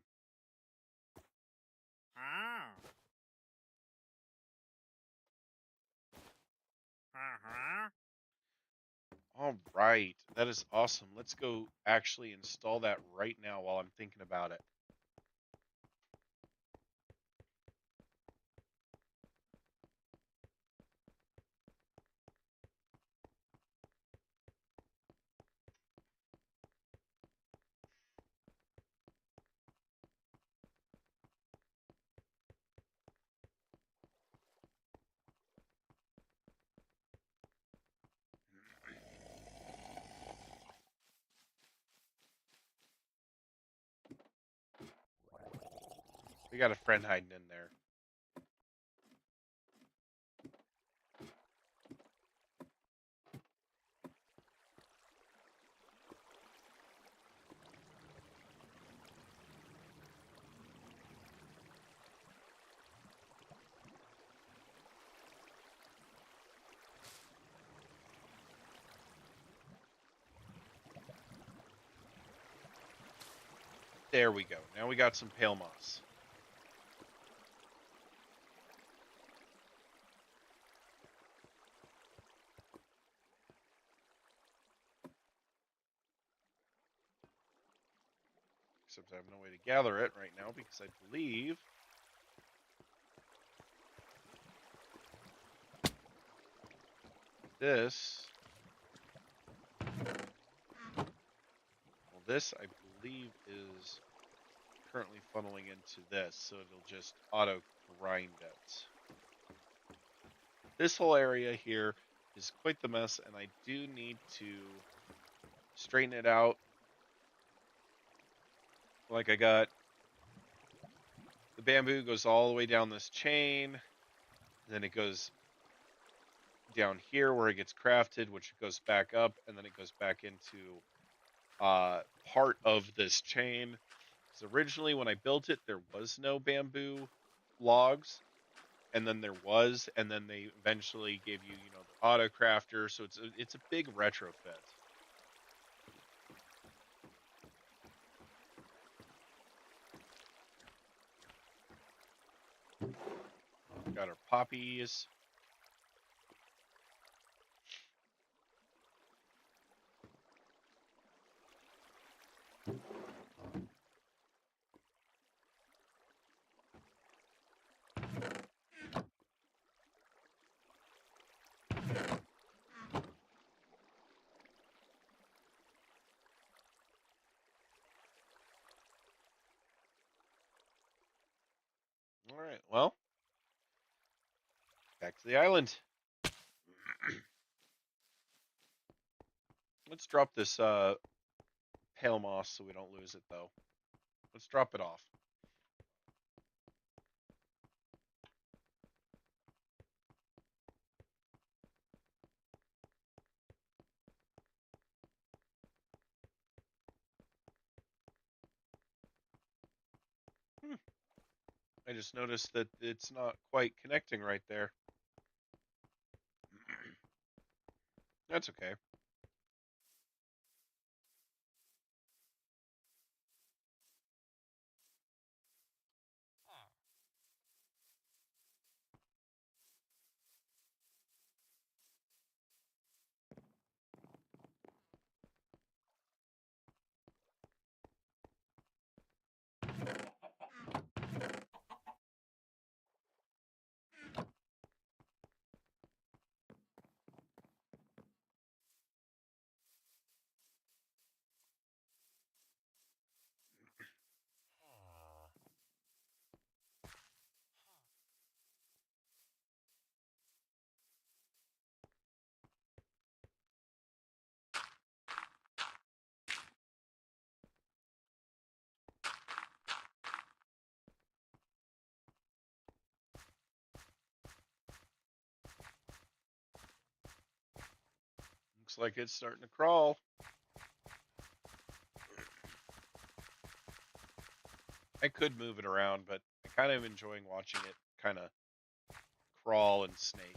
Speaker 1: All right. That is awesome. Let's go actually install that right now while I'm thinking about it. We got a friend hiding in there. There we go. Now we got some pale moss. Except I have no way to gather it right now because I believe this. Well, this I believe is currently funneling into this, so it'll just auto grind it. This whole area here is quite the mess, and I do need to straighten it out. Like I got the bamboo goes all the way down this chain, then it goes down here where it gets crafted, which goes back up, and then it goes back into part of this chain. Because originally when I built it, there was no bamboo logs, and then there was, and then they eventually gave you, the auto crafter. So it's a big retrofit. Got our poppies. All right, well, back to the island. Let's drop this pale moss so we don't lose it, though. Let's drop it off. I just noticed that it's not quite connecting right there. That's okay. Looks like it's starting to crawl. I could move it around, but I kind of enjoying watching it kind of crawl and snake.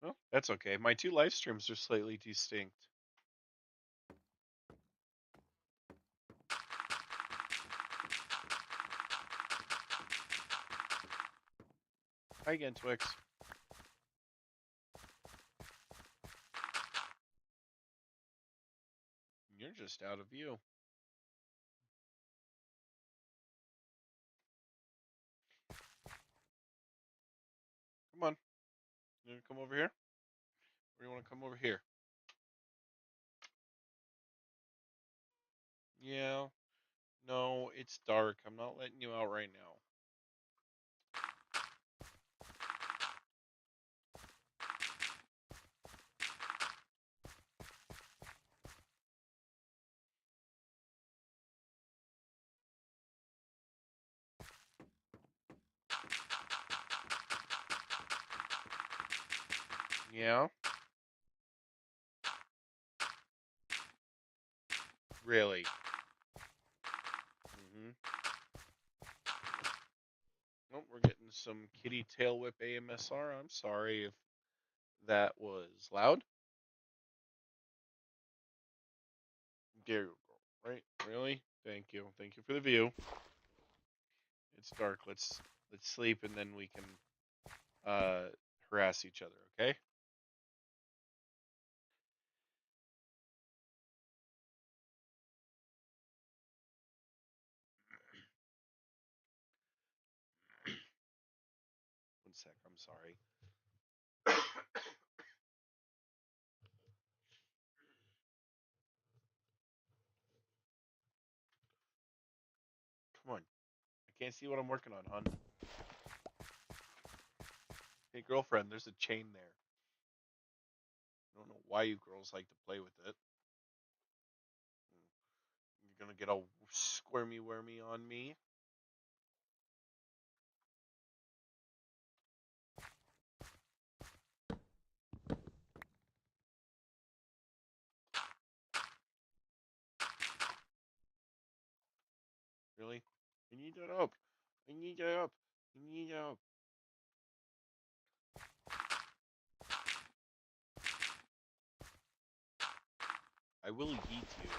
Speaker 1: Well, that's okay. My two live streams are slightly distinct. Hi again, Twix. You're just out of view. Come on. You want to come over here? Or do you want to come over here? Yeah. No, it's dark. I'm not letting you out right now. Yeah? Really? Mm-hmm. Oh, we're getting some kitty tail whip AMSR. I'm sorry if that was loud. There you go. Right? Really? Thank you. Thank you for the view. It's dark. Let's sleep and then we can uh harass each other, okay? One sec, I'm sorry. Come on. I can't see what I'm working on, hon. Hey girlfriend, there's a chain there. I don't know why you girls like to play with it. You're gonna get all squirmy wormy on me. Really? I need that up. I need that up. I need that up. I will yeet you.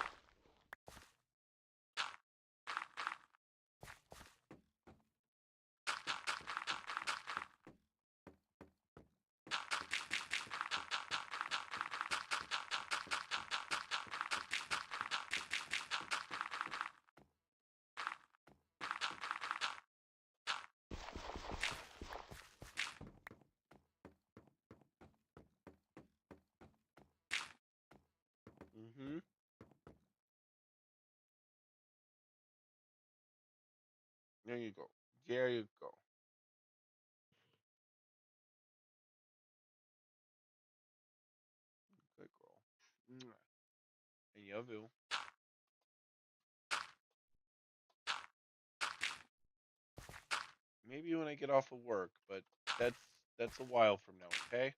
Speaker 1: Mm-hmm. There you go. There you go. Good girl. I love you. Maybe when I get off of work, but that's that's a while from now, okay?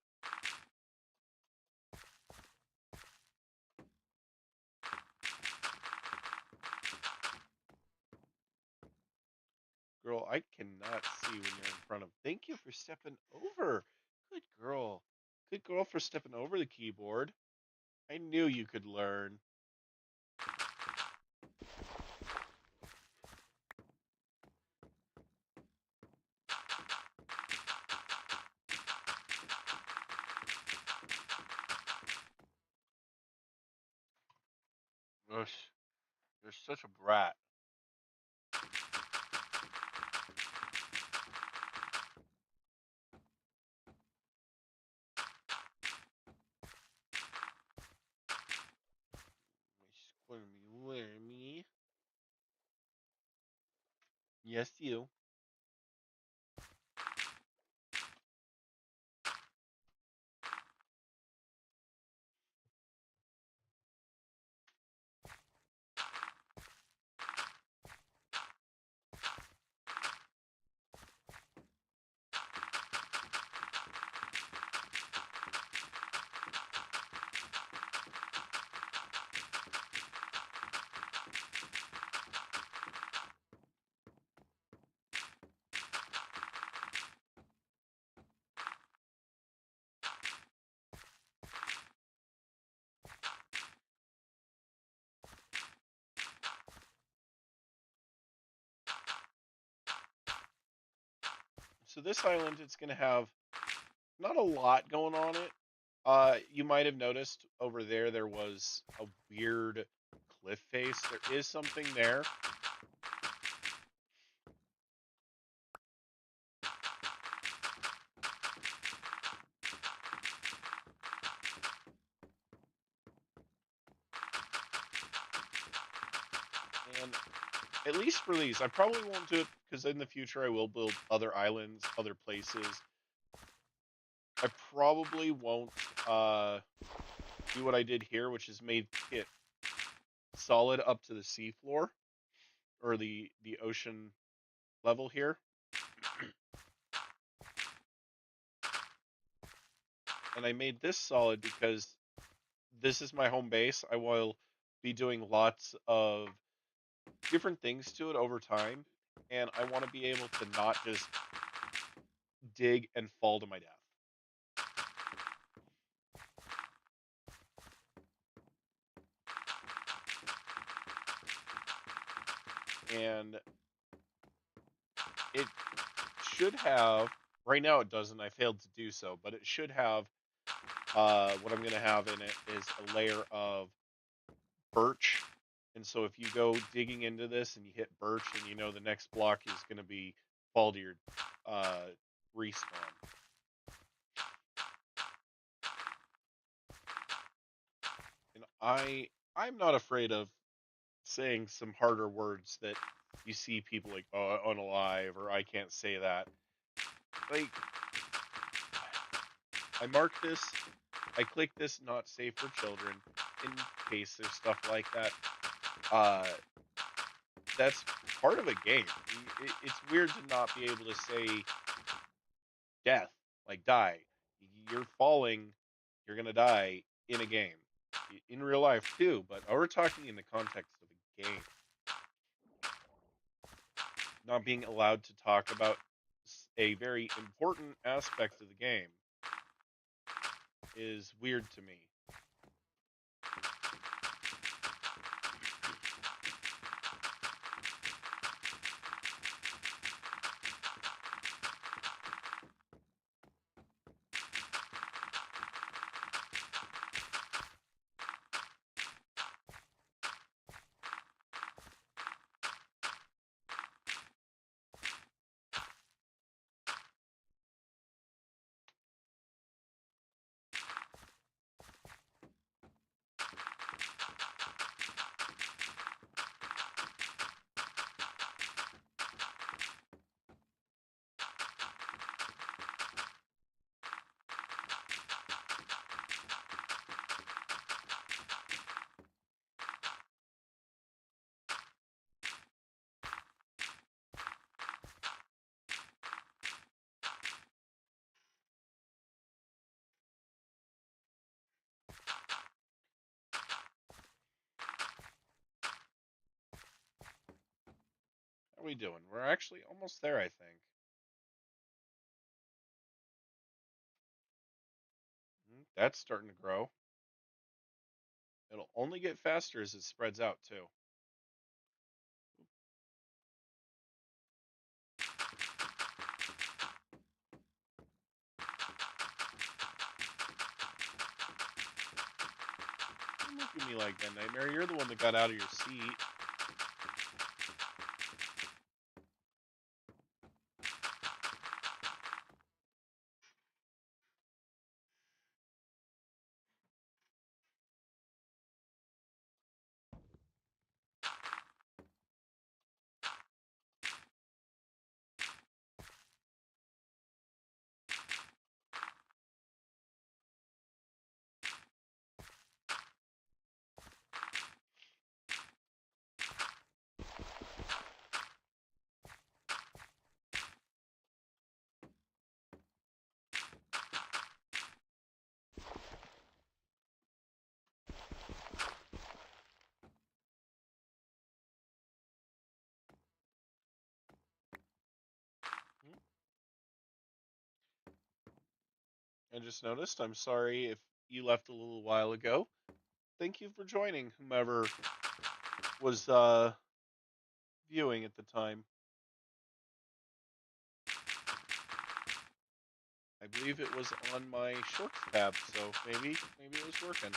Speaker 1: Girl, I cannot see when you're in front of. Thank you for stepping over. Good girl. Good girl for stepping over the keyboard. I knew you could learn. Ugh, you're such a brat. My squirmy wormy. Yes, you. So this island, it's going to have not a lot going on it. You might have noticed over there was a weird cliff face. There is something there. And at least for these, I probably won't do it because in the future I will build other islands, other places. I probably won't do what I did here, which is made it solid up to the seafloor or the ocean level here. And I made this solid because this is my home base. I will be doing lots of different things to it over time, and I want to be able to not just dig and fall to my death. And it should have, right now it doesn't, I failed to do so, but it should have, what I'm going to have in it is a layer of birch. And so if you go digging into this and you hit birch, and you know the next block is going to be fall to your respawn. And I'm not afraid of saying some harder words that you see people like, oh, unalive, or I can't say that. Like, I mark this, I click this not safe for children in case there's stuff like that. That's part of a game. It's weird to not be able to say death, like die. You're falling, you're gonna die in a game. In real life too, but we're talking in the context of a game. Not being allowed to talk about a very important aspect of the game is weird to me. How are we doing? We're actually almost there, I think. That's starting to grow. It'll only get faster as it spreads out, too. Don't look at me like that, Nightmare. You're the one that got out of your seat. I just noticed. I'm sorry if you left a little while ago. Thank you for joining, whomever was viewing at the time. believe it was on my shorts tab, so maybe it was working.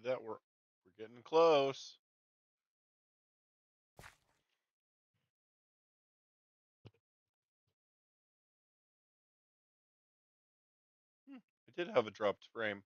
Speaker 1: Look at that, we're getting close. I did have a dropped frame.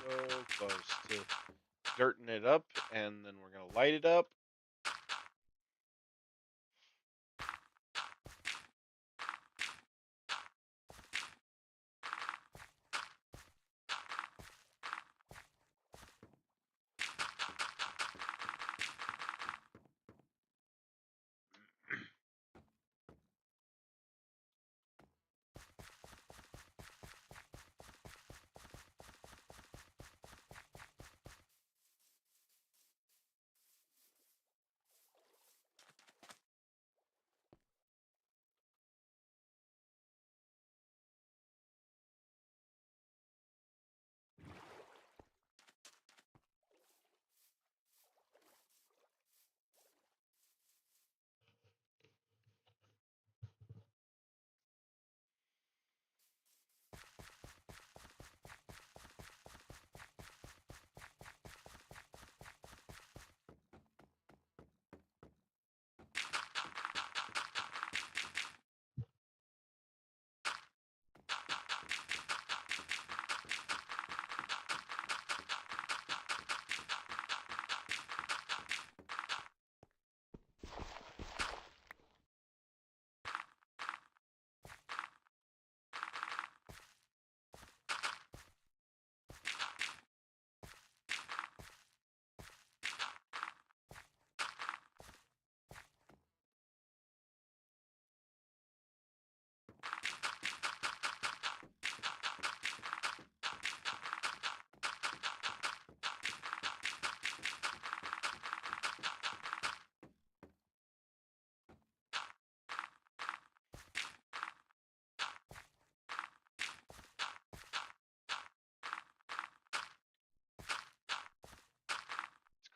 Speaker 1: So close to dirting it up, and then we're gonna light it up.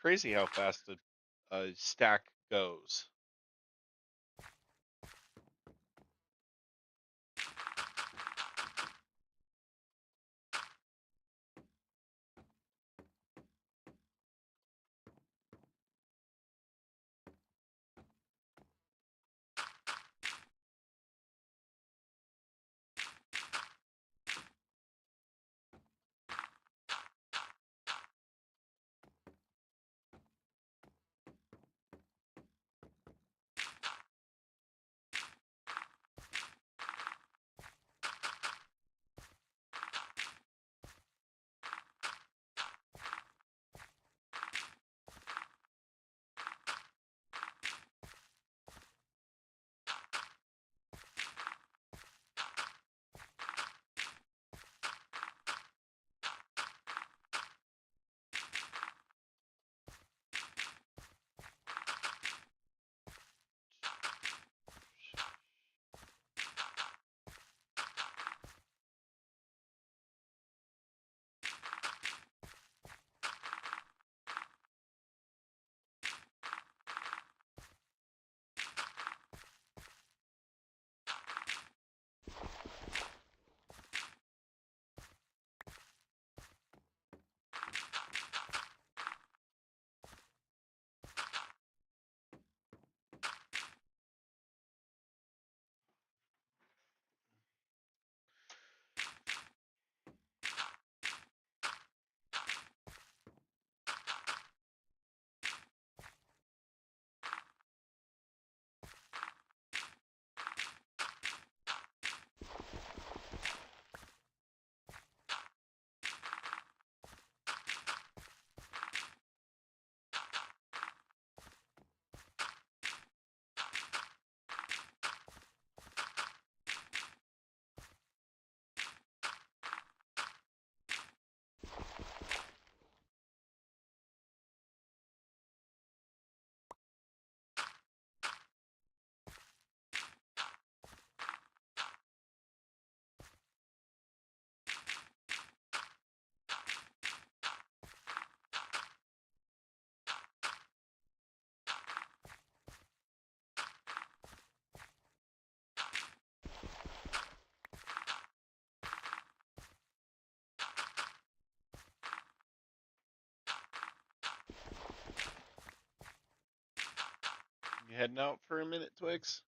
Speaker 1: crazy how fast a stack goes. You heading out for a minute, Twix?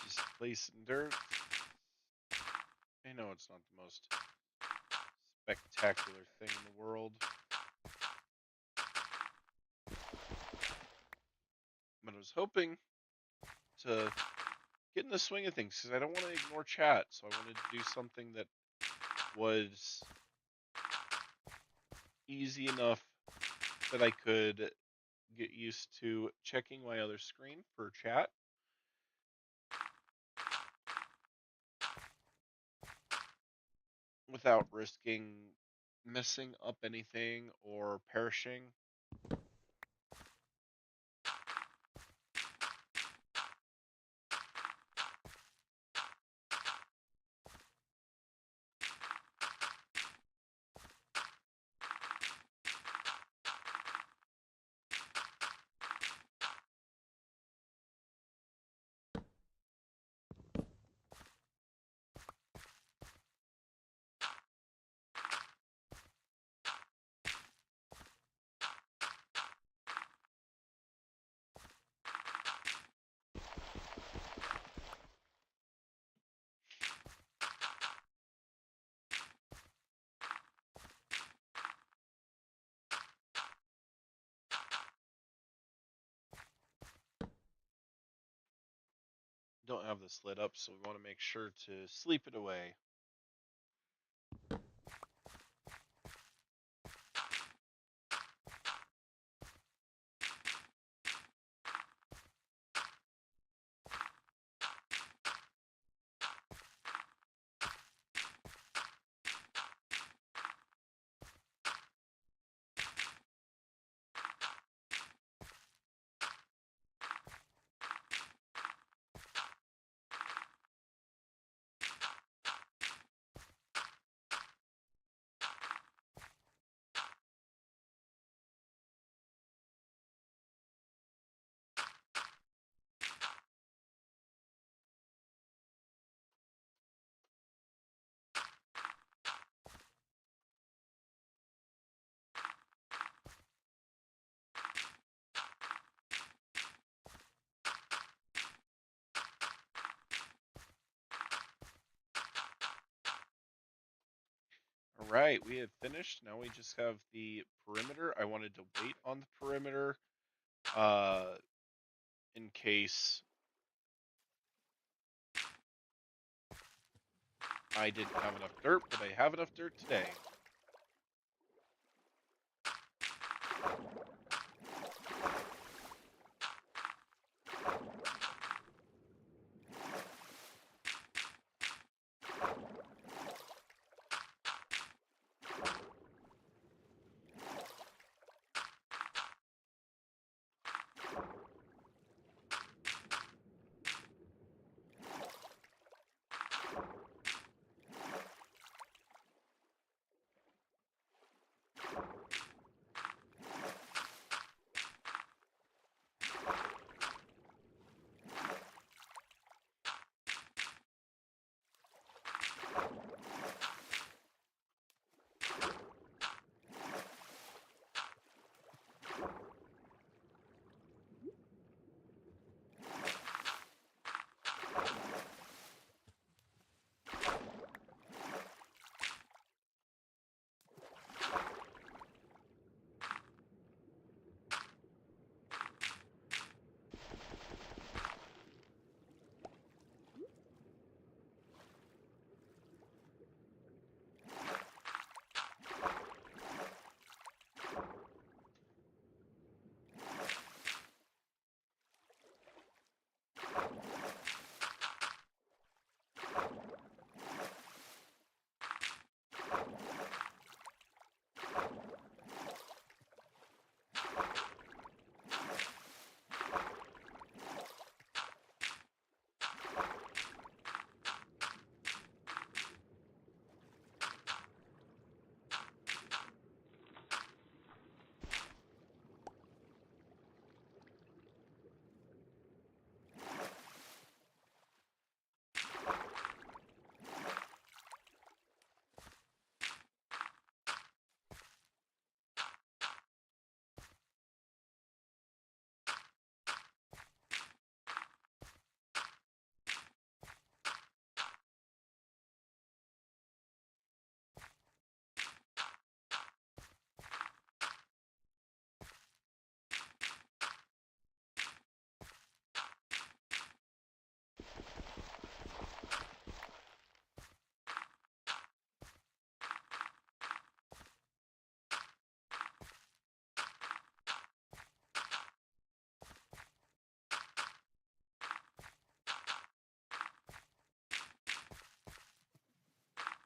Speaker 1: Just placing dirt. I know it's not the most spectacular thing in the world, but I was hoping to get in the swing of things because I don't want to ignore chat. So I wanted to do something that was easy enough that I could get used to checking my other screen for chat. Without risking messing up anything or perishing. Don't have this lit up, so we want to make sure to sleep it away. All right, we have finished. Now we just have the perimeter. I wanted to wait on the perimeter in case I didn't have enough dirt, but I have enough dirt today.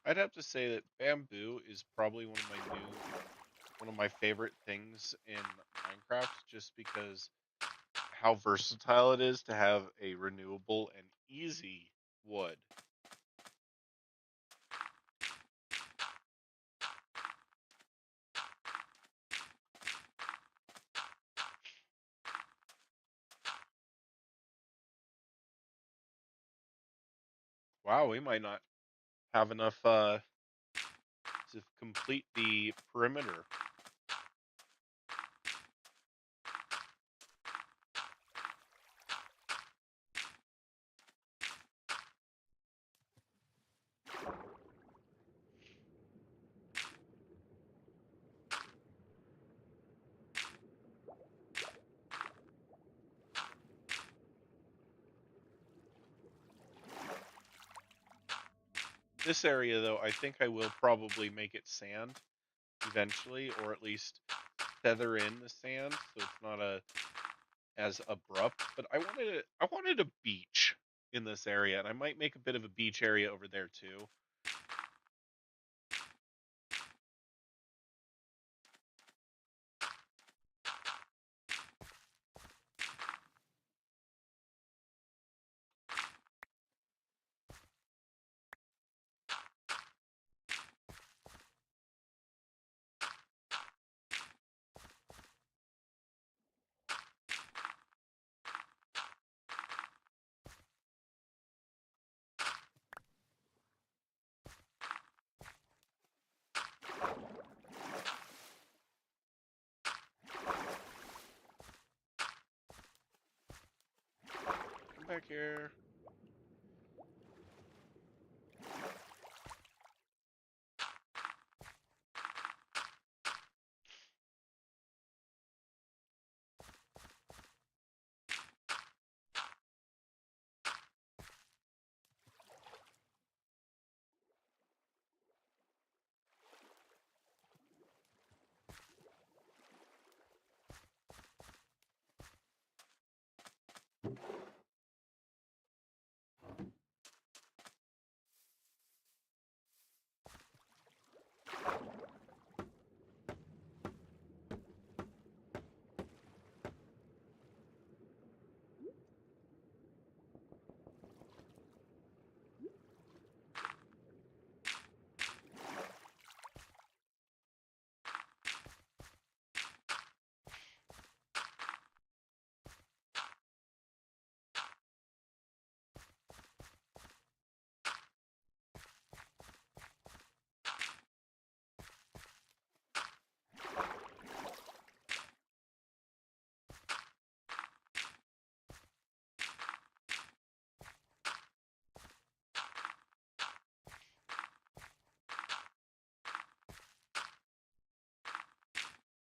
Speaker 1: I'd have to say that bamboo is probably one of my favorite things in Minecraft, just because how versatile it is to have a renewable and easy wood. Wow, we might not have enough to complete the perimeter. This area, though, I think I will probably make it sand eventually, or at least feather in the sand so it's not as abrupt. But I wanted a beach in this area, and I might make a bit of a beach area over there too. Come back here.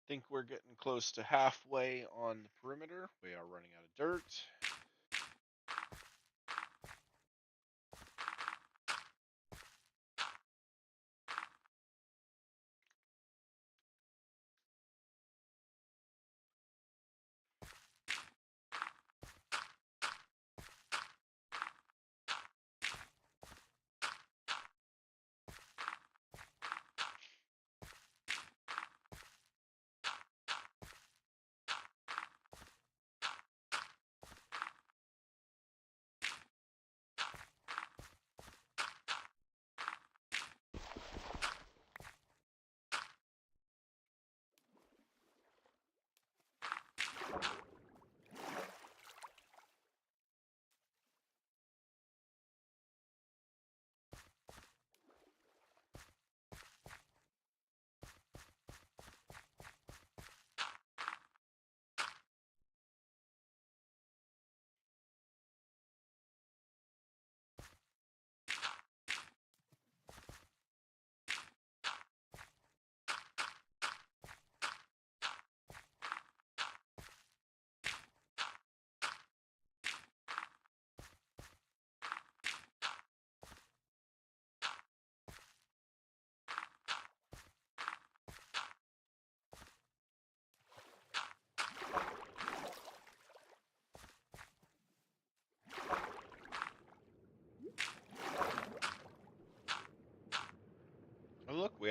Speaker 1: Think we're getting close to halfway on the perimeter. We are running out of dirt.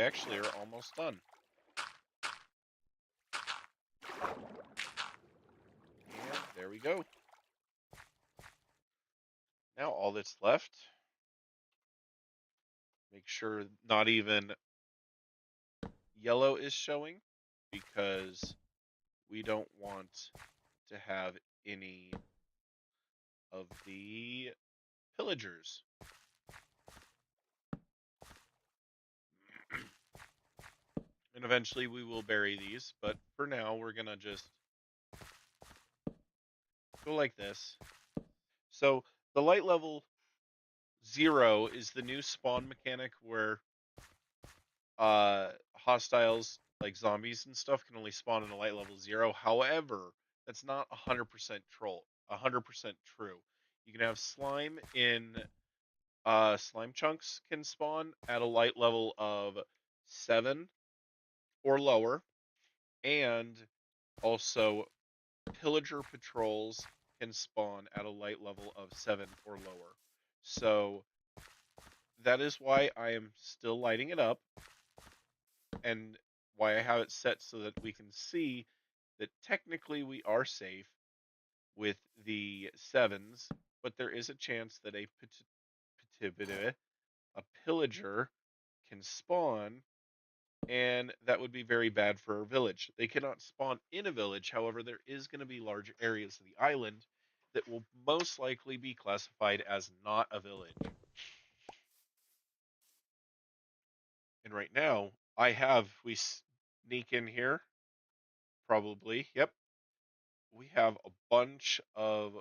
Speaker 1: actually are almost done. And there we go. Now all that's left, make sure not even yellow is showing, because we don't want to have any of the pillagers. And eventually we will bury these, but for now we're gonna just go like this. So the light level 0 is the new spawn mechanic where hostiles like zombies and stuff can only spawn in a light level 0. However, that's not 100% 100% true. You can have slime in slime chunks can spawn at a light level of 7 or lower, and also pillager patrols can spawn at a light level of 7 or lower. So that is why I am still lighting it up, and why I have it set so that we can see that technically we are safe with the 7s, but there is a chance that a pillager can spawn, and that would be very bad for our village. They cannot spawn in a village, however, there is going to be large areas of the island that will most likely be classified as not a village. And right now, we sneak in here, probably, yep. We have a bunch of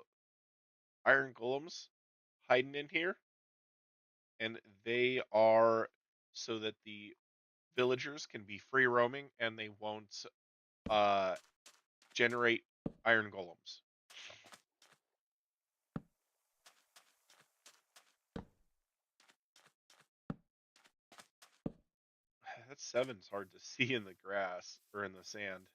Speaker 1: iron golems hiding in here, and they are so that the villagers can be free roaming and they won't generate iron golems. That 7's hard to see in the grass or in the sand.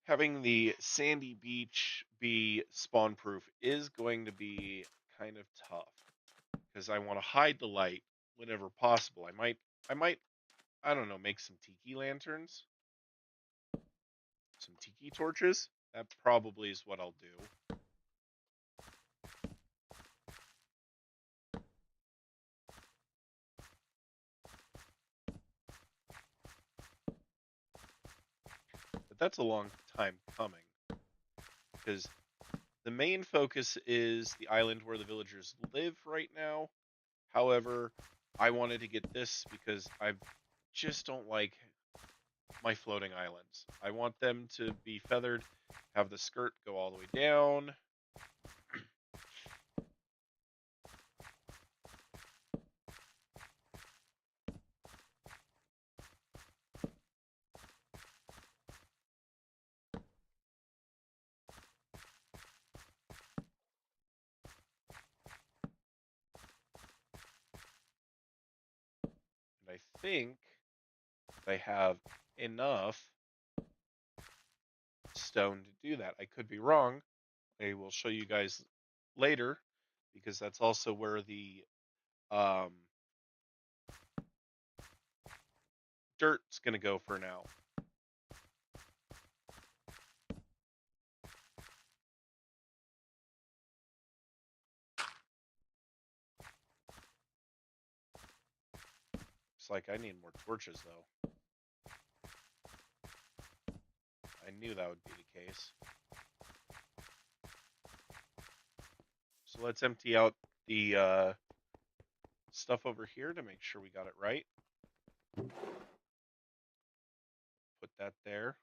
Speaker 1: Having the sandy beach be spawn proof is going to be kind of tough, because I want to hide the light whenever possible. I might, I don't know, make some tiki lanterns, some tiki torches. That probably is what I'll do. But that's a long time coming, because the main focus is the island where the villagers live right now. However, I wanted to get this because I just don't like my floating islands. I want them to be feathered, have the skirt go all the way down. And I think I have enough stone to do that. I could be wrong. I will show you guys later, because that's also where the um, dirt's going to go for now. Looks like I need more torches, though. I knew that would be the case. So let's empty out the stuff over here to make sure we got it right. Put that there.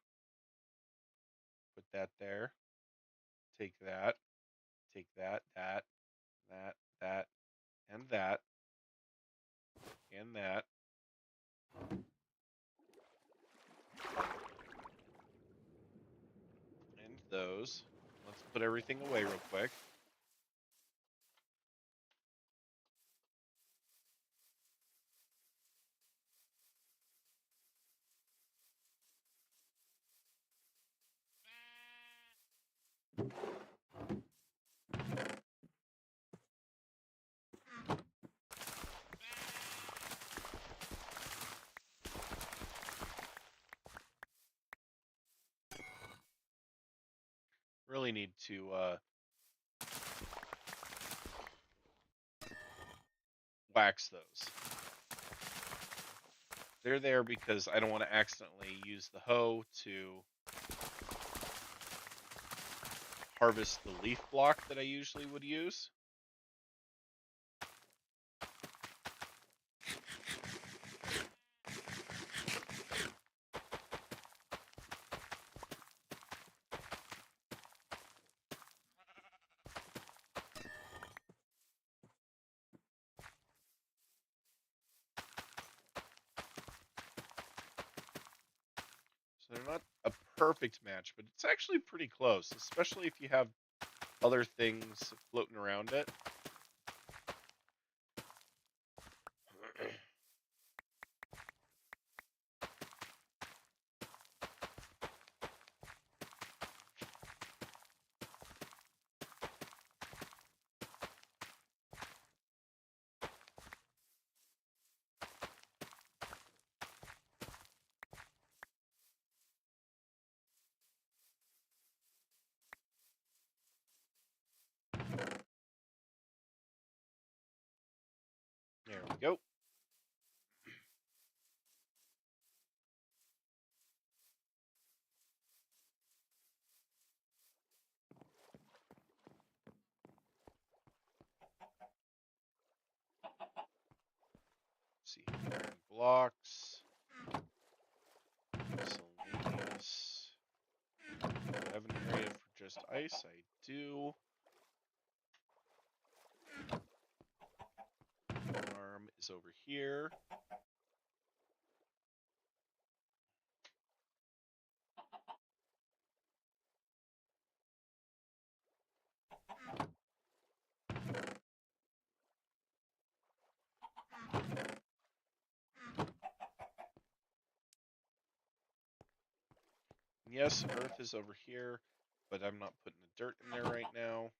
Speaker 1: Put that there. Take that. Take that, that, and that, and that. And those. Let's put everything away real quick. need to wax those. They're there because I don't want to accidentally use the hoe to harvest the leaf block that I usually would use. So they're not a perfect match, but it's actually pretty close, especially if you have other things floating around it. There we go. Let's see, iron blocks, miscellaneous. Do I have an area for just ice? I do. Farm is over here. Yes, earth is over here, but I'm not putting the dirt in there right now.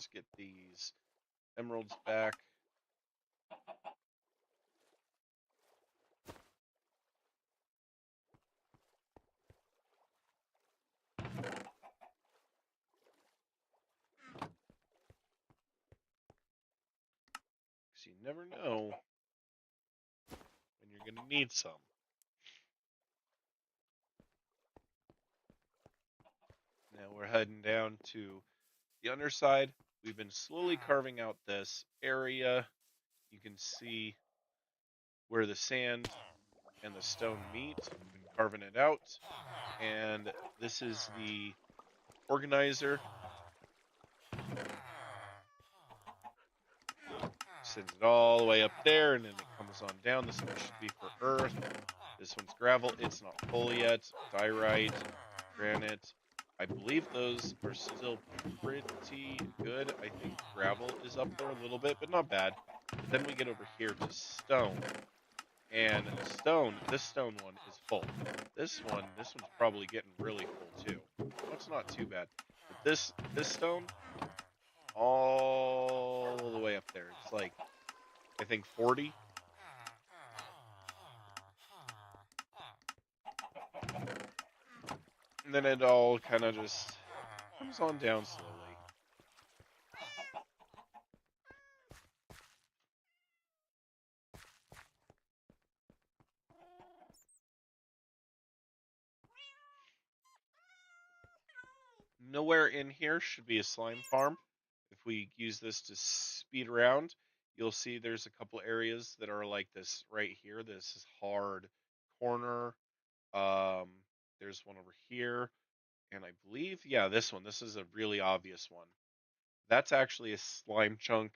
Speaker 1: Let's get these emeralds back. Because you never know when you're going to need some. Now we're heading down to the underside. We've been slowly carving out this area. You can see where the sand and the stone meet. We've been carving it out. And this is the organizer. Sends it all the way up there, and then it comes on down. This one should be for earth. This one's gravel. It's not full yet. Diorite, granite. I believe those are still pretty good. I think gravel is up there a little bit, but not bad. But then we get over here to stone. And stone, this stone one is full. This one's probably getting really full too. That's not too bad. But this stone, all the way up there. It's like, I think 40. And then it all kind of just comes on down slowly. Nowhere in here should be a slime farm. If we use this to speed around, you'll see there's a couple areas that are like this right here. This is hard corner. Um, there's one over here. And I believe, yeah, this one. This is a really obvious one. That's actually a slime chunk.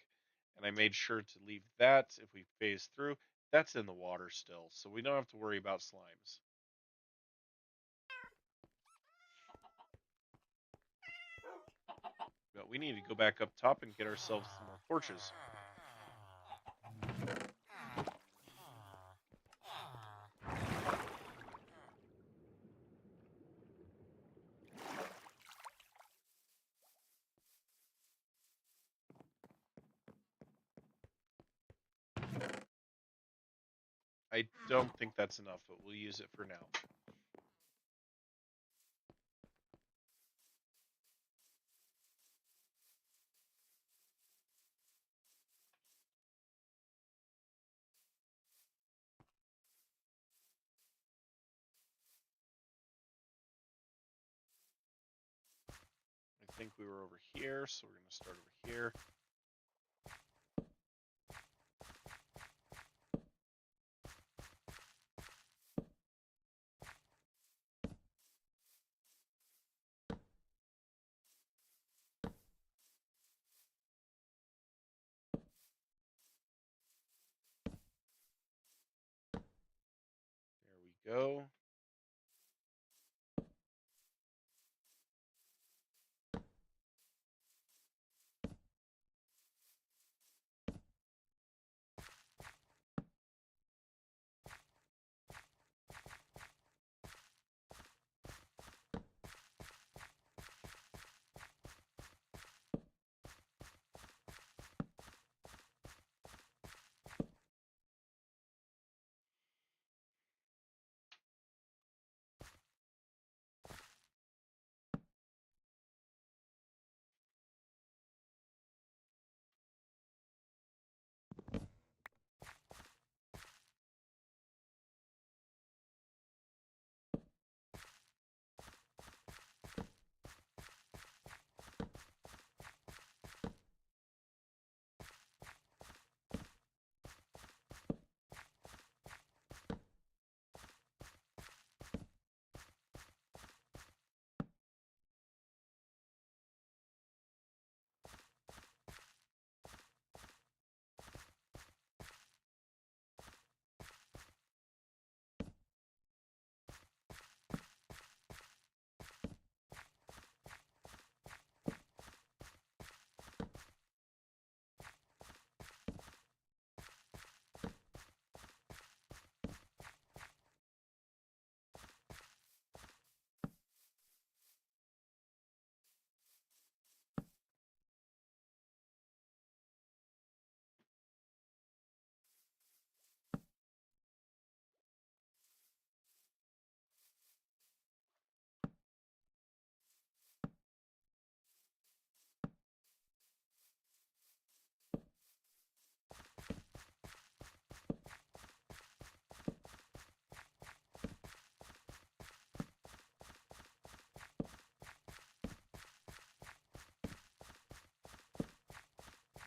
Speaker 1: And I made sure to leave that if we phase through. That's in the water still, so we don't have to worry about slimes. But we need to go back up top and get ourselves some more torches. I don't think that's enough, but we'll use it for now. I think we were over here, so we're going to start over here. There we go.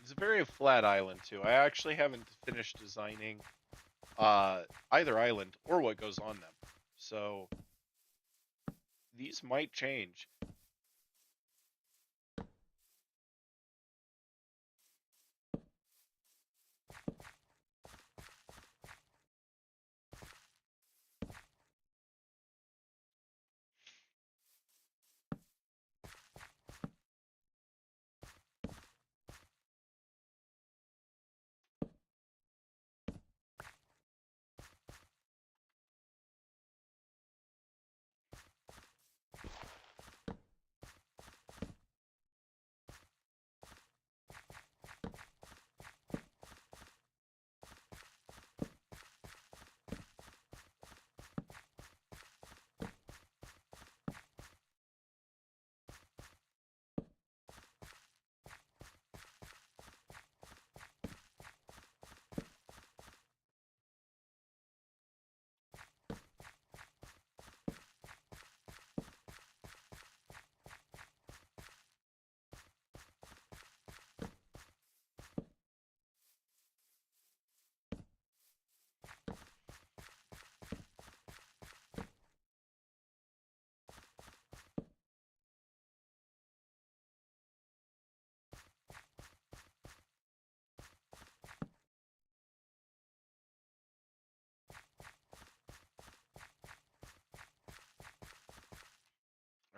Speaker 1: It's a very flat island, too. I actually haven't finished designing either island or what goes on them. So these might change.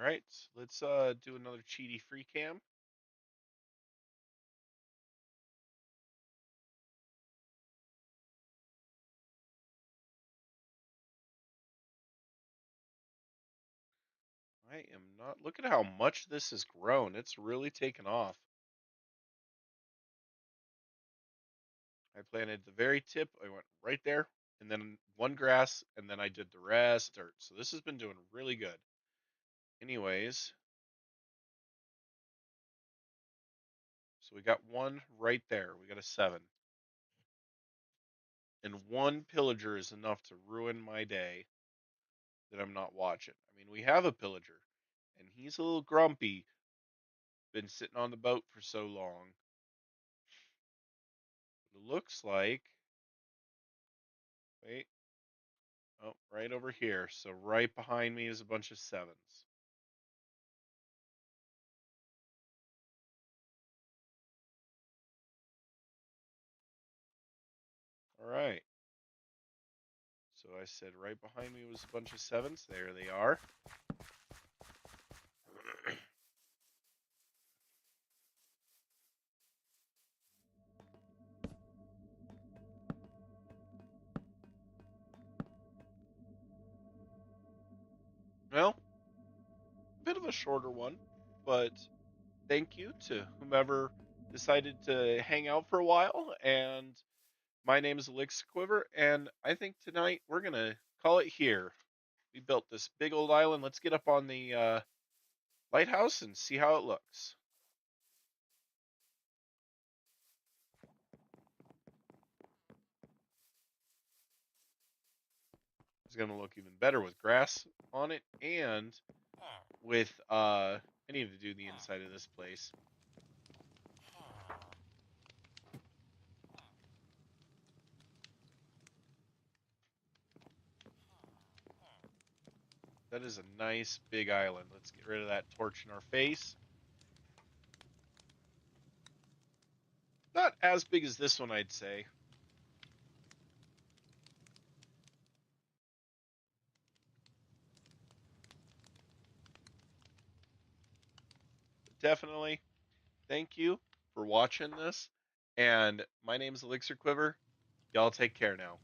Speaker 1: All right, let's do another cheaty free cam. I am not. Look at how much this has grown. It's really taken off. I planted the very tip. I went right there, and then one grass, and then I did the rest dirt. So this has been doing really good. Anyways, so we got one right there. We got a 7. And one pillager is enough to ruin my day that I'm not watching. I mean, we have a pillager, and he's a little grumpy. Been sitting on the boat for so long. It looks like, wait, oh, right over here. So right behind me is a bunch of 7s. All right. So I said right behind me was a bunch of 7s. There they are. Well, a bit of a shorter one, but thank you to whomever decided to hang out for a while. And my name is ElixirQuiver, and I think tonight we're gonna call it here. We built this big old island. Let's get up on the lighthouse and see how it looks. It's gonna look even better with grass on it, and with I need to do the inside of this place. That is a nice big island. Let's get rid of that torch in our face. Not as big as this one, I'd say. But definitely, thank you for watching this. And my name is ElixirQuiver. Y'all take care now.